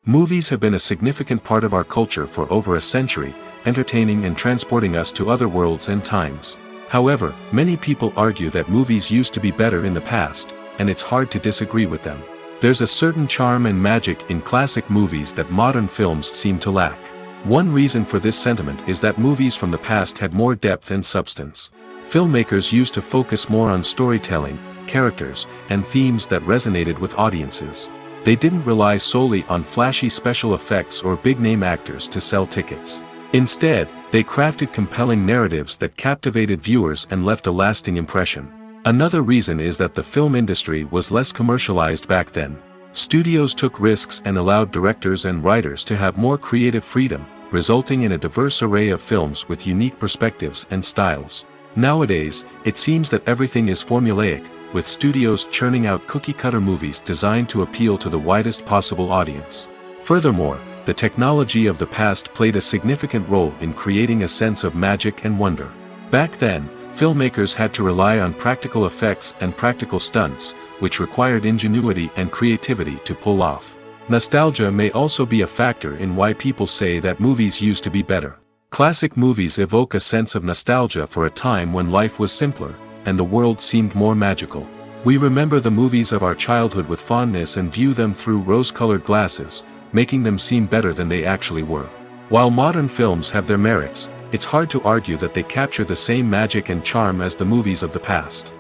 S1: Movies have been a significant part of our culture for over a century, entertaining and transporting us to other worlds and times. However, many people argue that movies used to be better in the past, and it's hard to disagree with them. There's a certain charm and magic in classic movies that modern films seem to lack. One reason for this sentiment is that movies from the past had more depth and substance. Filmmakers used to focus more on storytelling, characters, and themes that resonated with audiences. They didn't rely solely on flashy special effects or big-name actors to sell tickets. Instead, they crafted compelling narratives that captivated viewers and left a lasting impression. Another reason is that the film industry was less commercialized back then. Studios took risks and allowed directors and writers to have more creative freedom, resulting in a diverse array of films with unique perspectives and styles. Nowadays, it seems that everything is formulaic, with studios churning out cookie-cutter movies designed to appeal to the widest possible audience. Furthermore, the technology of the past played a significant role in creating a sense of magic and wonder. Back then, filmmakers had to rely on practical effects and practical stunts, which required ingenuity and creativity to pull off. Nostalgia may also be a factor in why people say that movies used to be better. Classic movies evoke a sense of nostalgia for a time when life was simpler, and the world seemed more magical. We remember the movies of our childhood with fondness and view them through rose-colored glasses, making them seem better than they actually were. While modern films have their merits, it's hard to argue that they capture the same magic and charm as the movies of the past.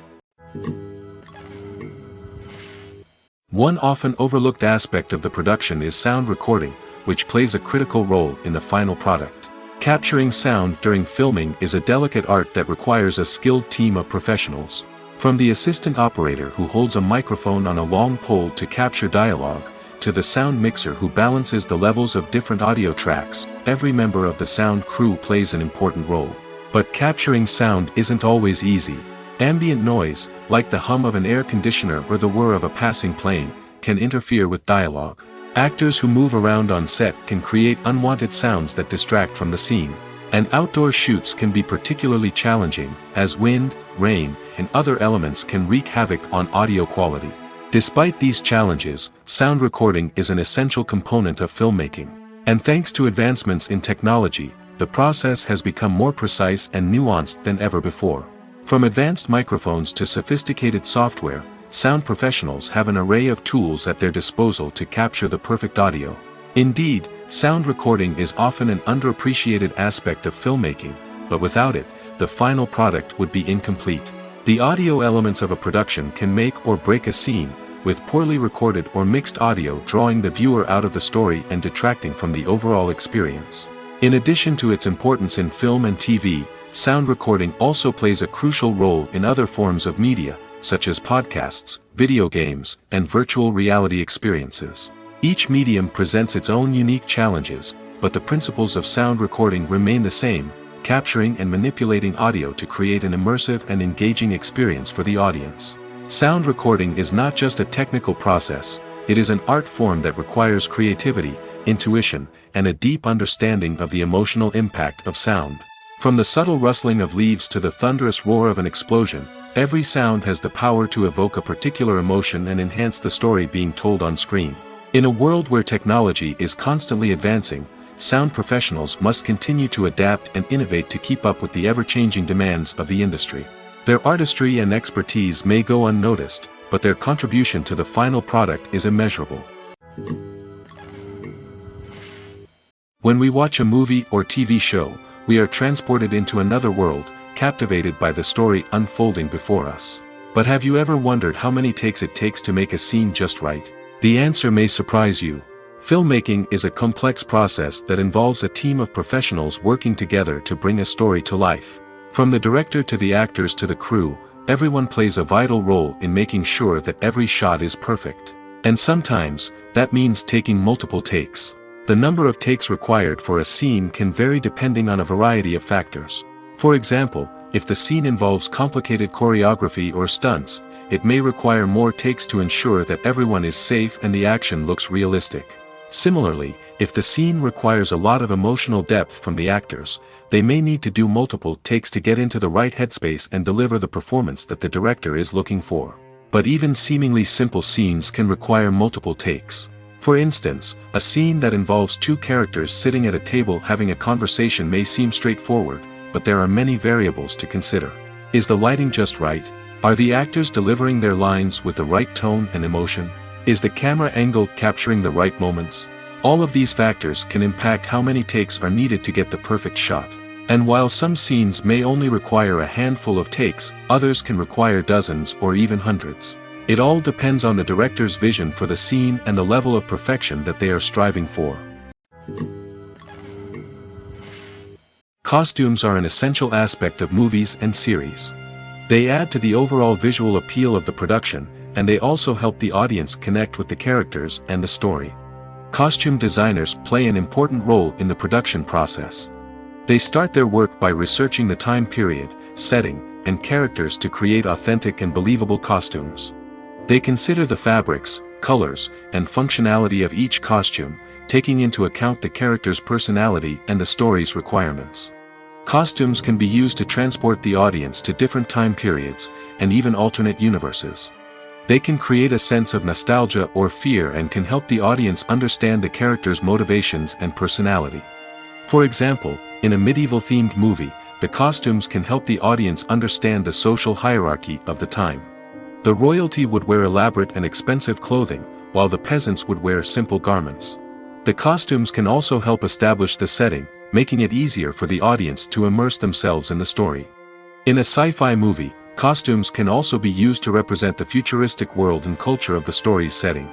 S1: One often overlooked aspect of the production is sound recording, which plays a critical role in the final product. Capturing sound during filming is a delicate art that requires a skilled team of professionals. From the assistant operator who holds a microphone on a long pole to capture dialogue, to the sound mixer who balances the levels of different audio tracks, every member of the sound crew plays an important role. But capturing sound isn't always easy. Ambient noise, like the hum of an air conditioner or the whir of a passing plane, can interfere with dialogue. Actors who move around on set can create unwanted sounds that distract from the scene. And outdoor shoots can be particularly challenging, as wind, rain, and other elements can wreak havoc on audio quality. Despite these challenges, sound recording is an essential component of filmmaking. And thanks to advancements in technology, the process has become more precise and nuanced than ever before. From advanced microphones to sophisticated software, sound professionals have an array of tools at their disposal to capture the perfect audio. Indeed, sound recording is often an underappreciated aspect of filmmaking, but without it, the final product would be incomplete. The audio elements of a production can make or break a scene, with poorly recorded or mixed audio drawing the viewer out of the story and detracting from the overall experience. In addition to its importance in film and TV, sound recording also plays a crucial role in other forms of media, such as podcasts, video games, and virtual reality experiences. Each medium presents its own unique challenges, but the principles of sound recording remain the same, capturing and manipulating audio to create an immersive and engaging experience for the audience. Sound recording is not just a technical process, it is an art form that requires creativity, intuition, and a deep understanding of the emotional impact of sound. From the subtle rustling of leaves to the thunderous roar of an explosion, every sound has the power to evoke a particular emotion and enhance the story being told on screen. In a world where technology is constantly advancing, sound professionals must continue to adapt and innovate to keep up with the ever-changing demands of the industry. Their artistry and expertise may go unnoticed, but their contribution to the final product is immeasurable. When we watch a movie or TV show, we are transported into another world, captivated by the story unfolding before us. But have you ever wondered how many takes it takes to make a scene just right? The answer may surprise you. Filmmaking is a complex process that involves a team of professionals working together to bring a story to life. From the director to the actors to the crew, everyone plays a vital role in making sure that every shot is perfect. And sometimes, that means taking multiple takes. The number of takes required for a scene can vary depending on a variety of factors. For example, if the scene involves complicated choreography or stunts, it may require more takes to ensure that everyone is safe and the action looks realistic. Similarly, if the scene requires a lot of emotional depth from the actors, they may need to do multiple takes to get into the right headspace and deliver the performance that the director is looking for. But even seemingly simple scenes can require multiple takes. For instance, a scene that involves two characters sitting at a table having a conversation may seem straightforward, but there are many variables to consider. Is the lighting just right? Are the actors delivering their lines with the right tone and emotion? Is the camera angle capturing the right moments? All of these factors can impact how many takes are needed to get the perfect shot. And while some scenes may only require a handful of takes, others can require dozens or even hundreds. It all depends on the director's vision for the scene and the level of perfection that they are striving for. Costumes are an essential aspect of movies and series. They add to the overall visual appeal of the production, and they also help the audience connect with the characters and the story. Costume designers play an important role in the production process. They start their work by researching the time period, setting, and characters to create authentic and believable costumes. They consider the fabrics, colors, and functionality of each costume, taking into account the character's personality and the story's requirements. Costumes can be used to transport the audience to different time periods, and even alternate universes. They can create a sense of nostalgia or fear and can help the audience understand the character's motivations and personality. For example, in a medieval-themed movie, the costumes can help the audience understand the social hierarchy of the time. The royalty would wear elaborate and expensive clothing, while the peasants would wear simple garments. The costumes can also help establish the setting, making it easier for the audience to immerse themselves in the story. In a sci-fi movie, costumes can also be used to represent the futuristic world and culture of the story's setting.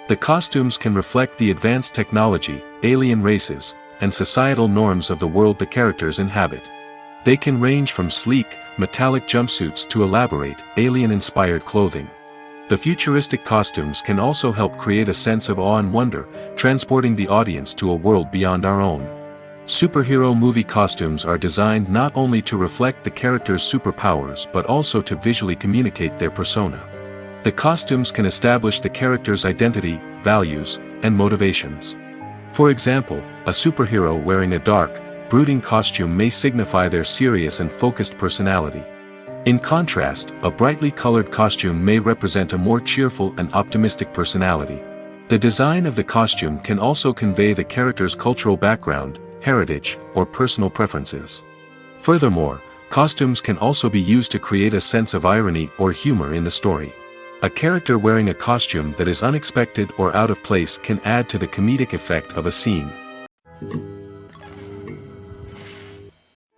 S1: The costumes can reflect the advanced technology, alien races, and societal norms of the world the characters inhabit. They can range from sleek, metallic jumpsuits to elaborate, alien-inspired clothing. The futuristic costumes can also help create a sense of awe and wonder, transporting the audience to a world beyond our own. Superhero movie costumes are designed not only to reflect the character's superpowers but also to visually communicate their persona. The costumes can establish the character's identity, values, and motivations. For example, a superhero wearing a dark, brooding costume may signify their serious and focused personality. In contrast, a brightly colored costume may represent a more cheerful and optimistic personality. The design of the costume can also convey the character's cultural background, heritage, or personal preferences. Furthermore, costumes can also be used to create a sense of irony or humor in the story. A character wearing a costume that is unexpected or out of place can add to the comedic effect of a scene.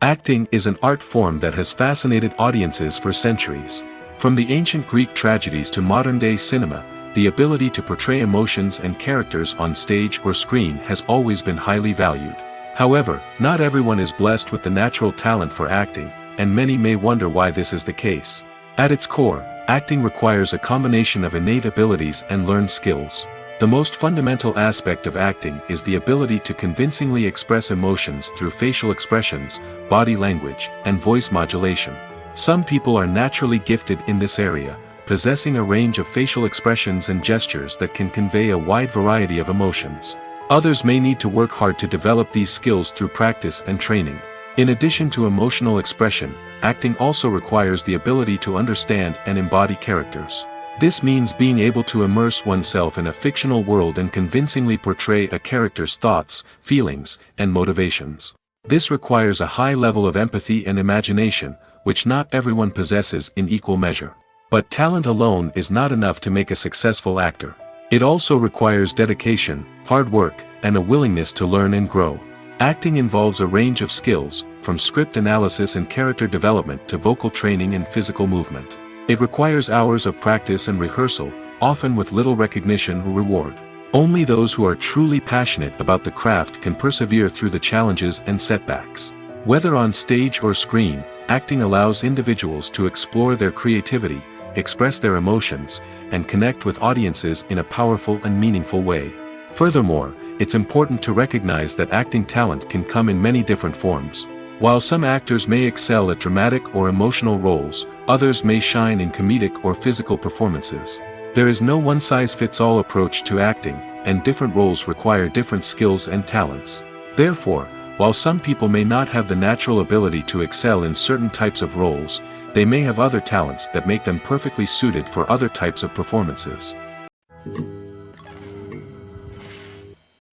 S1: Acting is an art form that has fascinated audiences for centuries. From the ancient Greek tragedies to modern-day cinema, the ability to portray emotions and characters on stage or screen has always been highly valued. However, not everyone is blessed with the natural talent for acting, and many may wonder why this is the case. At its core, acting requires a combination of innate abilities and learned skills. The most fundamental aspect of acting is the ability to convincingly express emotions through facial expressions, body language, and voice modulation. Some people are naturally gifted in this area, possessing a range of facial expressions and gestures that can convey a wide variety of emotions. Others may need to work hard to develop these skills through practice and training. In addition to emotional expression, acting also requires the ability to understand and embody characters. This means being able to immerse oneself in a fictional world and convincingly portray a character's thoughts, feelings, and motivations. This requires a high level of empathy and imagination, which not everyone possesses in equal measure. But talent alone is not enough to make a successful actor. It also requires dedication, hard work, and a willingness to learn and grow. Acting involves a range of skills, from script analysis and character development to vocal training and physical movement. It requires hours of practice and rehearsal, often with little recognition or reward. Only those who are truly passionate about the craft can persevere through the challenges and setbacks. Whether on stage or screen, acting allows individuals to explore their creativity, express their emotions, and connect with audiences in a powerful and meaningful way. Furthermore, it's important to recognize that acting talent can come in many different forms. While some actors may excel at dramatic or emotional roles, others may shine in comedic or physical performances. There is no one-size-fits-all approach to acting, and different roles require different skills and talents. Therefore, while some people may not have the natural ability to excel in certain types of roles, they may have other talents that make them perfectly suited for other types of performances.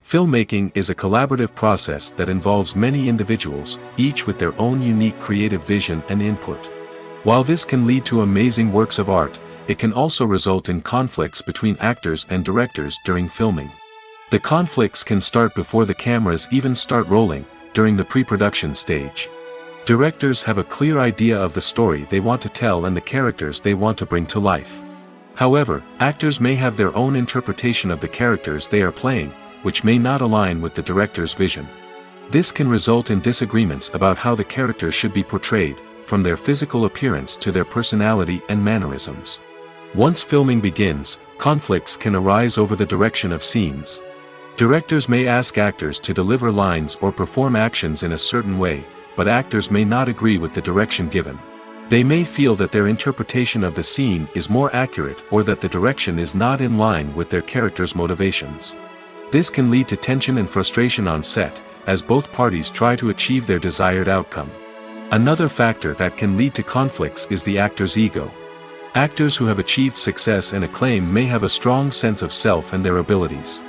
S1: Filmmaking is a collaborative process that involves many individuals, each with their own unique creative vision and input. While this can lead to amazing works of art, it can also result in conflicts between actors and directors during filming. The conflicts can start before the cameras even start rolling, during the pre-production stage. Directors have a clear idea of the story they want to tell and the characters they want to bring to life. However, actors may have their own interpretation of the characters they are playing, which may not align with the director's vision. This can result in disagreements about how the characters should be portrayed, from their physical appearance to their personality and mannerisms. Once filming begins, conflicts can arise over the direction of scenes. Directors may ask actors to deliver lines or perform actions in a certain way, but actors may not agree with the direction given. They may feel that their interpretation of the scene is more accurate or that the direction is not in line with their character's motivations. This can lead to tension and frustration on set, as both parties try to achieve their desired outcome. Another factor that can lead to conflicts is the actor's ego. Actors who have achieved success and acclaim may have a strong sense of self and their abilities.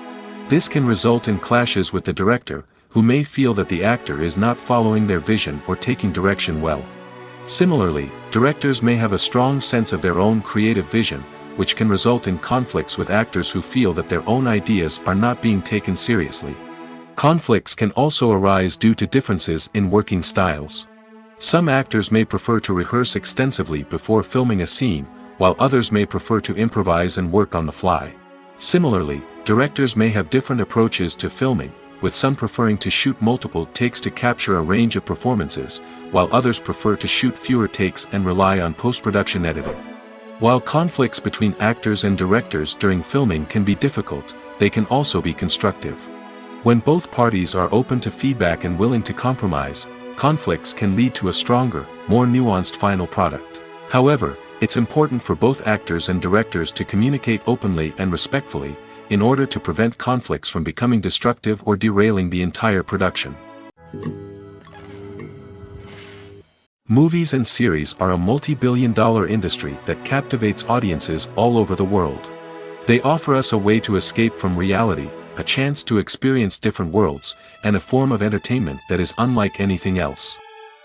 S1: This can result in clashes with the director, who may feel that the actor is not following their vision or taking direction well. Similarly, directors may have a strong sense of their own creative vision, which can result in conflicts with actors who feel that their own ideas are not being taken seriously. Conflicts can also arise due to differences in working styles. Some actors may prefer to rehearse extensively before filming a scene, while others may prefer to improvise and work on the fly. Similarly, directors may have different approaches to filming, with some preferring to shoot multiple takes to capture a range of performances, while others prefer to shoot fewer takes and rely on post-production editing. While conflicts between actors and directors during filming can be difficult, they can also be constructive. When both parties are open to feedback and willing to compromise, conflicts can lead to a stronger, more nuanced final product. However, it's important for both actors and directors to communicate openly and respectfully, in order to prevent conflicts from becoming destructive or derailing the entire production. Movies and series are a multi-billion-dollar industry that captivates audiences all over the world. They offer us a way to escape from reality, a chance to experience different worlds, and a form of entertainment that is unlike anything else.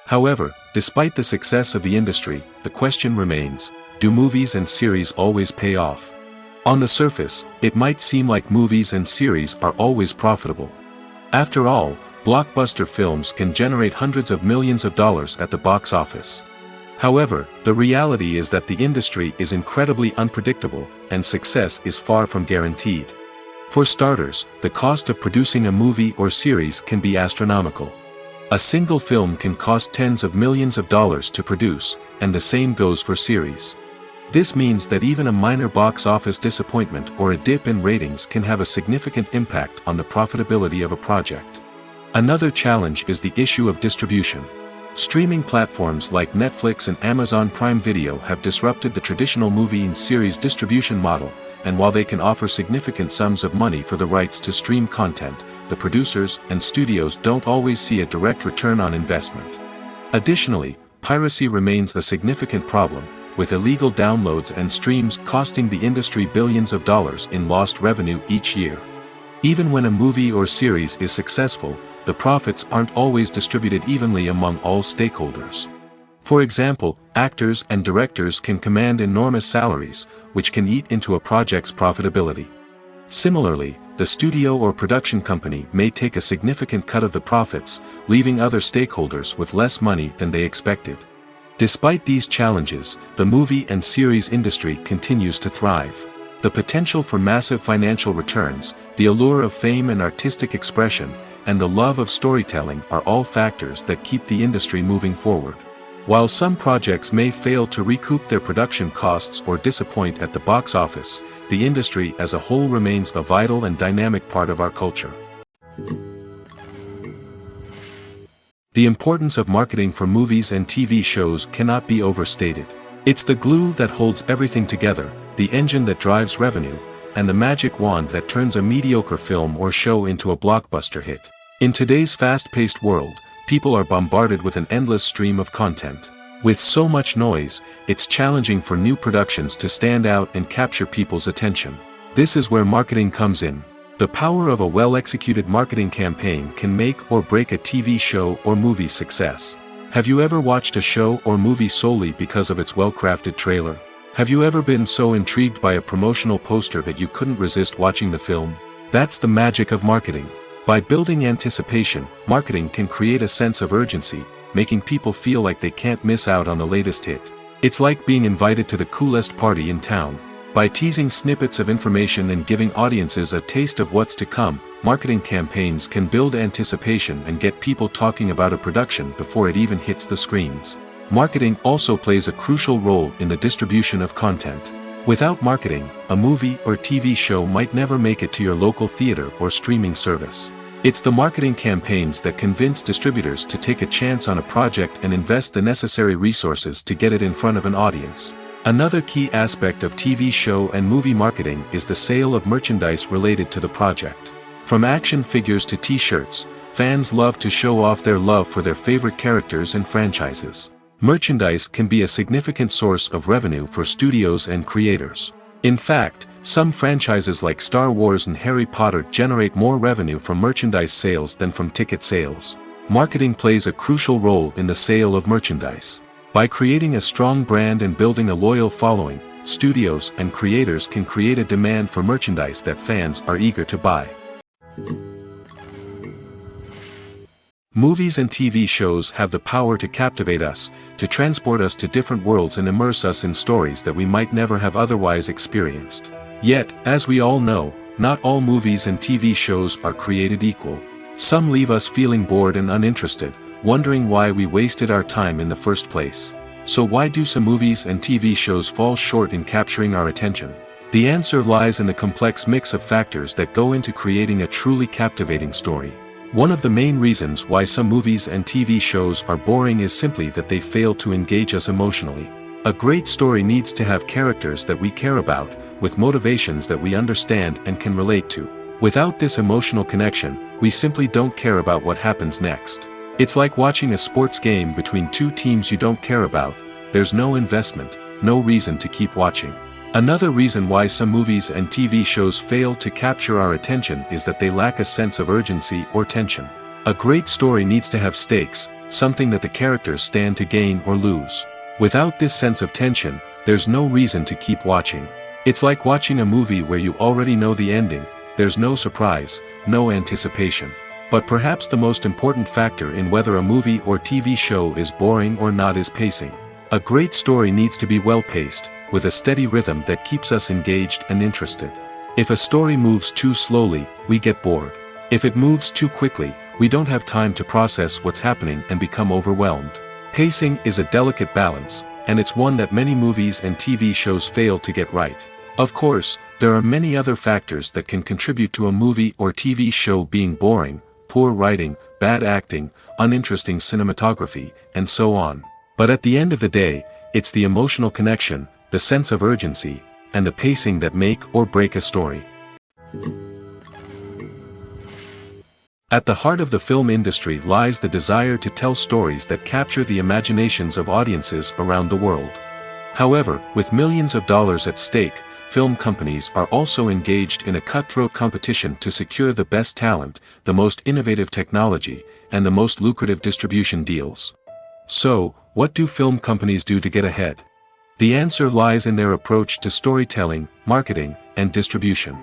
S1: However, despite the success of the industry, the question remains, do movies and series always pay off? On the surface, it might seem like movies and series are always profitable. After all, blockbuster films can generate hundreds of millions of dollars at the box office. However, the reality is that the industry is incredibly unpredictable, and success is far from guaranteed. For starters, the cost of producing a movie or series can be astronomical. A single film can cost tens of millions of dollars to produce, and the same goes for series. This means that even a minor box office disappointment or a dip in ratings can have a significant impact on the profitability of a project. Another challenge is the issue of distribution. Streaming platforms like Netflix and Amazon Prime Video have disrupted the traditional movie and series distribution model, and while they can offer significant sums of money for the rights to stream content, the producers and studios don't always see a direct return on investment. Additionally, piracy remains a significant problem, with illegal downloads and streams costing the industry billions of dollars in lost revenue each year. Even when a movie or series is successful, the profits aren't always distributed evenly among all stakeholders. For example, actors and directors can command enormous salaries, which can eat into a project's profitability. Similarly, the studio or production company may take a significant cut of the profits, leaving other stakeholders with less money than they expected. Despite these challenges, the movie and series industry continues to thrive. The potential for massive financial returns, the allure of fame and artistic expression, and the love of storytelling are all factors that keep the industry moving forward. While some projects may fail to recoup their production costs or disappoint at the box office, the industry as a whole remains a vital and dynamic part of our culture. The importance of marketing for movies and TV shows cannot be overstated. It's the glue that holds everything together, the engine that drives revenue, and the magic wand that turns a mediocre film or show into a blockbuster hit. In today's fast-paced world, people are bombarded with an endless stream of content. With so much noise, it's challenging for new productions to stand out and capture people's attention. This is where marketing comes in. The power of a well-executed marketing campaign can make or break a TV show or movie's success. Have you ever watched a show or movie solely because of its well-crafted trailer? Have you ever been so intrigued by a promotional poster that you couldn't resist watching the film? That's the magic of marketing. By building anticipation, marketing can create a sense of urgency, making people feel like they can't miss out on the latest hit. It's like being invited to the coolest party in town. By teasing snippets of information and giving audiences a taste of what's to come, marketing campaigns can build anticipation and get people talking about a production before it even hits the screens. Marketing also plays a crucial role in the distribution of content. Without marketing, a movie or TV show might never make it to your local theater or streaming service. It's the marketing campaigns that convince distributors to take a chance on a project and invest the necessary resources to get it in front of an audience. Another key aspect of TV show and movie marketing is the sale of merchandise related to the project. From action figures to t-shirts, fans love to show off their love for their favorite characters and franchises. Merchandise can be a significant source of revenue for studios and creators. In fact, some franchises like Star Wars and Harry Potter generate more revenue from merchandise sales than from ticket sales. Marketing plays a crucial role in the sale of merchandise. By creating a strong brand and building a loyal following, studios and creators can create a demand for merchandise that fans are eager to buy. Movies and TV shows have the power to captivate us, to transport us to different worlds and immerse us in stories that we might never have otherwise experienced. Yet, as we all know, not all movies and TV shows are created equal. Some leave us feeling bored and uninterested, wondering why we wasted our time in the first place. So why do some movies and TV shows fall short in capturing our attention? The answer lies in the complex mix of factors that go into creating a truly captivating story. One of the main reasons why some movies and TV shows are boring is simply that they fail to engage us emotionally. A great story needs to have characters that we care about, with motivations that we understand and can relate to. Without this emotional connection, we simply don't care about what happens next. It's like watching a sports game between two teams you don't care about. There's no investment, no reason to keep watching. Another reason why some movies and TV shows fail to capture our attention is that they lack a sense of urgency or tension. A great story needs to have stakes, something that the characters stand to gain or lose. Without this sense of tension, there's no reason to keep watching. It's like watching a movie where you already know the ending, there's no surprise, no anticipation. But perhaps the most important factor in whether a movie or TV show is boring or not is pacing. A great story needs to be well-paced, with a steady rhythm that keeps us engaged and interested. If a story moves too slowly, we get bored. If it moves too quickly, we don't have time to process what's happening and become overwhelmed. Pacing is a delicate balance, and it's one that many movies and TV shows fail to get right. Of course, there are many other factors that can contribute to a movie or TV show being boring: poor writing, bad acting, uninteresting cinematography, and so on. But at the end of the day, it's the emotional connection, the sense of urgency, and the pacing that make or break a story. At the heart of the film industry lies the desire to tell stories that capture the imaginations of audiences around the world. However, with millions of dollars at stake, film companies are also engaged in a cutthroat competition to secure the best talent, the most innovative technology, and the most lucrative distribution deals. So, what do film companies do to get ahead? The answer lies in their approach to storytelling, marketing, and distribution.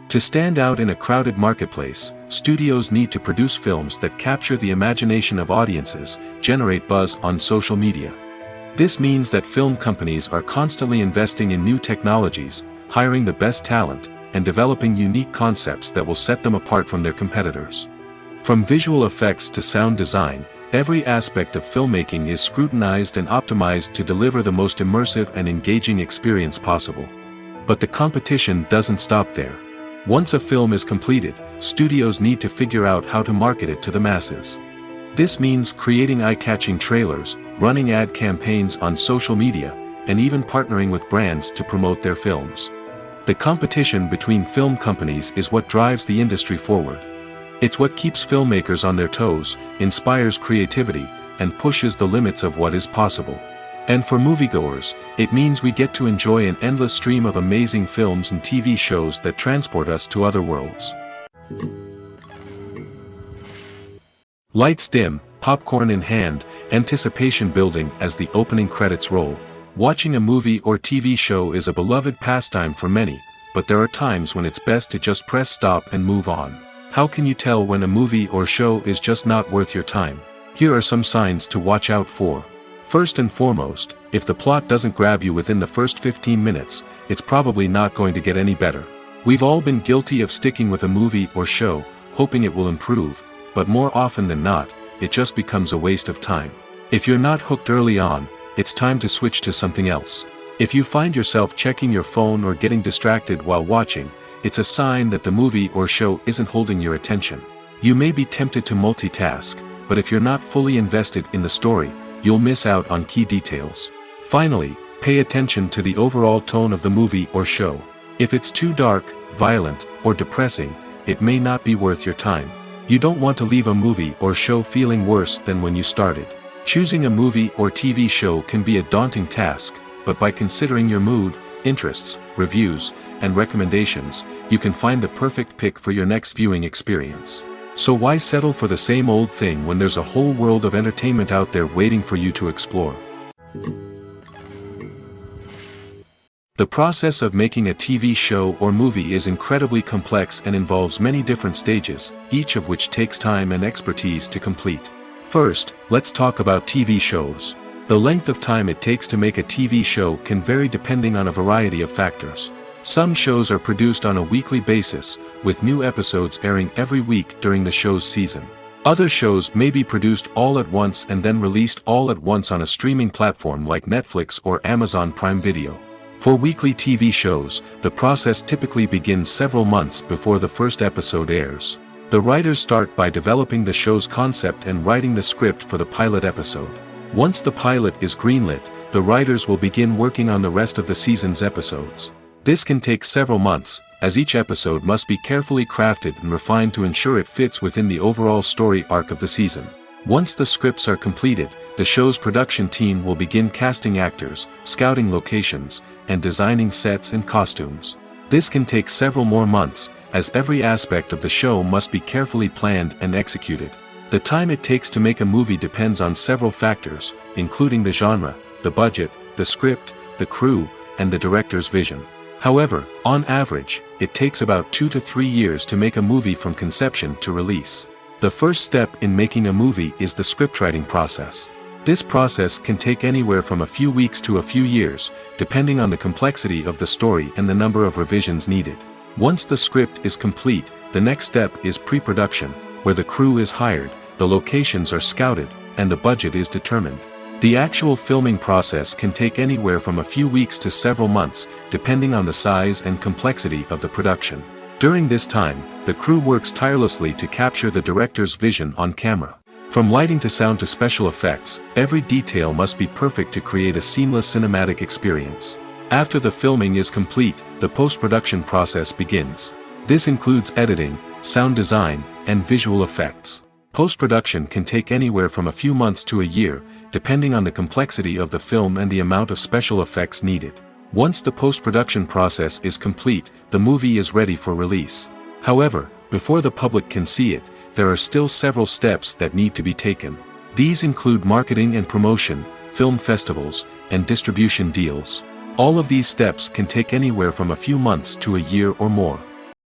S1: To stand out in a crowded marketplace, studios need to produce films that capture the imagination of audiences, generate buzz on social media. This means that film companies are constantly investing in new technologies, hiring the best talent, and developing unique concepts that will set them apart from their competitors. From visual effects to sound design, every aspect of filmmaking is scrutinized and optimized to deliver the most immersive and engaging experience possible. But the competition doesn't stop there. Once a film is completed, studios need to figure out how to market it to the masses. This means creating eye-catching trailers, running ad campaigns on social media, and even partnering with brands to promote their films. The competition between film companies is what drives the industry forward. It's what keeps filmmakers on their toes, inspires creativity, and pushes the limits of what is possible. And for moviegoers, it means we get to enjoy an endless stream of amazing films and TV shows that transport us to other worlds. Lights dim, popcorn in hand, anticipation building as the opening credits roll. Watching a movie or TV show is a beloved pastime for many, but there are times when it's best to just press stop and move on. How can you tell when a movie or show is just not worth your time? Here are some signs to watch out for. First and foremost, if the plot doesn't grab you within the first 15 minutes, it's probably not going to get any better. We've all been guilty of sticking with a movie or show, hoping it will improve, but more often than not, it just becomes a waste of time. If you're not hooked early on, it's time to switch to something else. If you find yourself checking your phone or getting distracted while watching, it's a sign that the movie or show isn't holding your attention. You may be tempted to multitask, but if you're not fully invested in the story, you'll miss out on key details. Finally, pay attention to the overall tone of the movie or show. If it's too dark, violent, or depressing, it may not be worth your time. You don't want to leave a movie or show feeling worse than when you started. Choosing a movie or TV show can be a daunting task, but by considering your mood, interests, reviews, and recommendations, you can find the perfect pick for your next viewing experience. So why settle for the same old thing when there's a whole world of entertainment out there waiting for you to explore? The process of making a TV show or movie is incredibly complex and involves many different stages, each of which takes time and expertise to complete. First, let's talk about TV shows. The length of time it takes to make a TV show can vary depending on a variety of factors. Some shows are produced on a weekly basis, with new episodes airing every week during the show's season. Other shows may be produced all at once and then released all at once on a streaming platform like Netflix or Amazon Prime Video. For weekly TV shows, the process typically begins several months before the first episode airs. The writers start by developing the show's concept and writing the script for the pilot episode. Once the pilot is greenlit, the writers will begin working on the rest of the season's episodes. This can take several months, as each episode must be carefully crafted and refined to ensure it fits within the overall story arc of the season. Once the scripts are completed, the show's production team will begin casting actors, scouting locations, and designing sets and costumes. This can take several more months, as every aspect of the show must be carefully planned and executed. The time it takes to make a movie depends on several factors, including the genre, the budget, the script, the crew, and the director's vision. However, on average, it takes about 2 to 3 years to make a movie from conception to release. The first step in making a movie is the scriptwriting process. This process can take anywhere from a few weeks to a few years, depending on the complexity of the story and the number of revisions needed. Once the script is complete, the next step is pre-production, where the crew is hired, the locations are scouted, and the budget is determined. The actual filming process can take anywhere from a few weeks to several months, depending on the size and complexity of the production. During this time, the crew works tirelessly to capture the director's vision on camera. From lighting to sound to special effects, every detail must be perfect to create a seamless cinematic experience. After the filming is complete, the post-production process begins. This includes editing, sound design, and visual effects. Post-production can take anywhere from a few months to a year, depending on the complexity of the film and the amount of special effects needed. Once the post-production process is complete, the movie is ready for release. However, before the public can see it, there are still several steps that need to be taken. These include marketing and promotion, film festivals, and distribution deals. All of these steps can take anywhere from a few months to a year or more.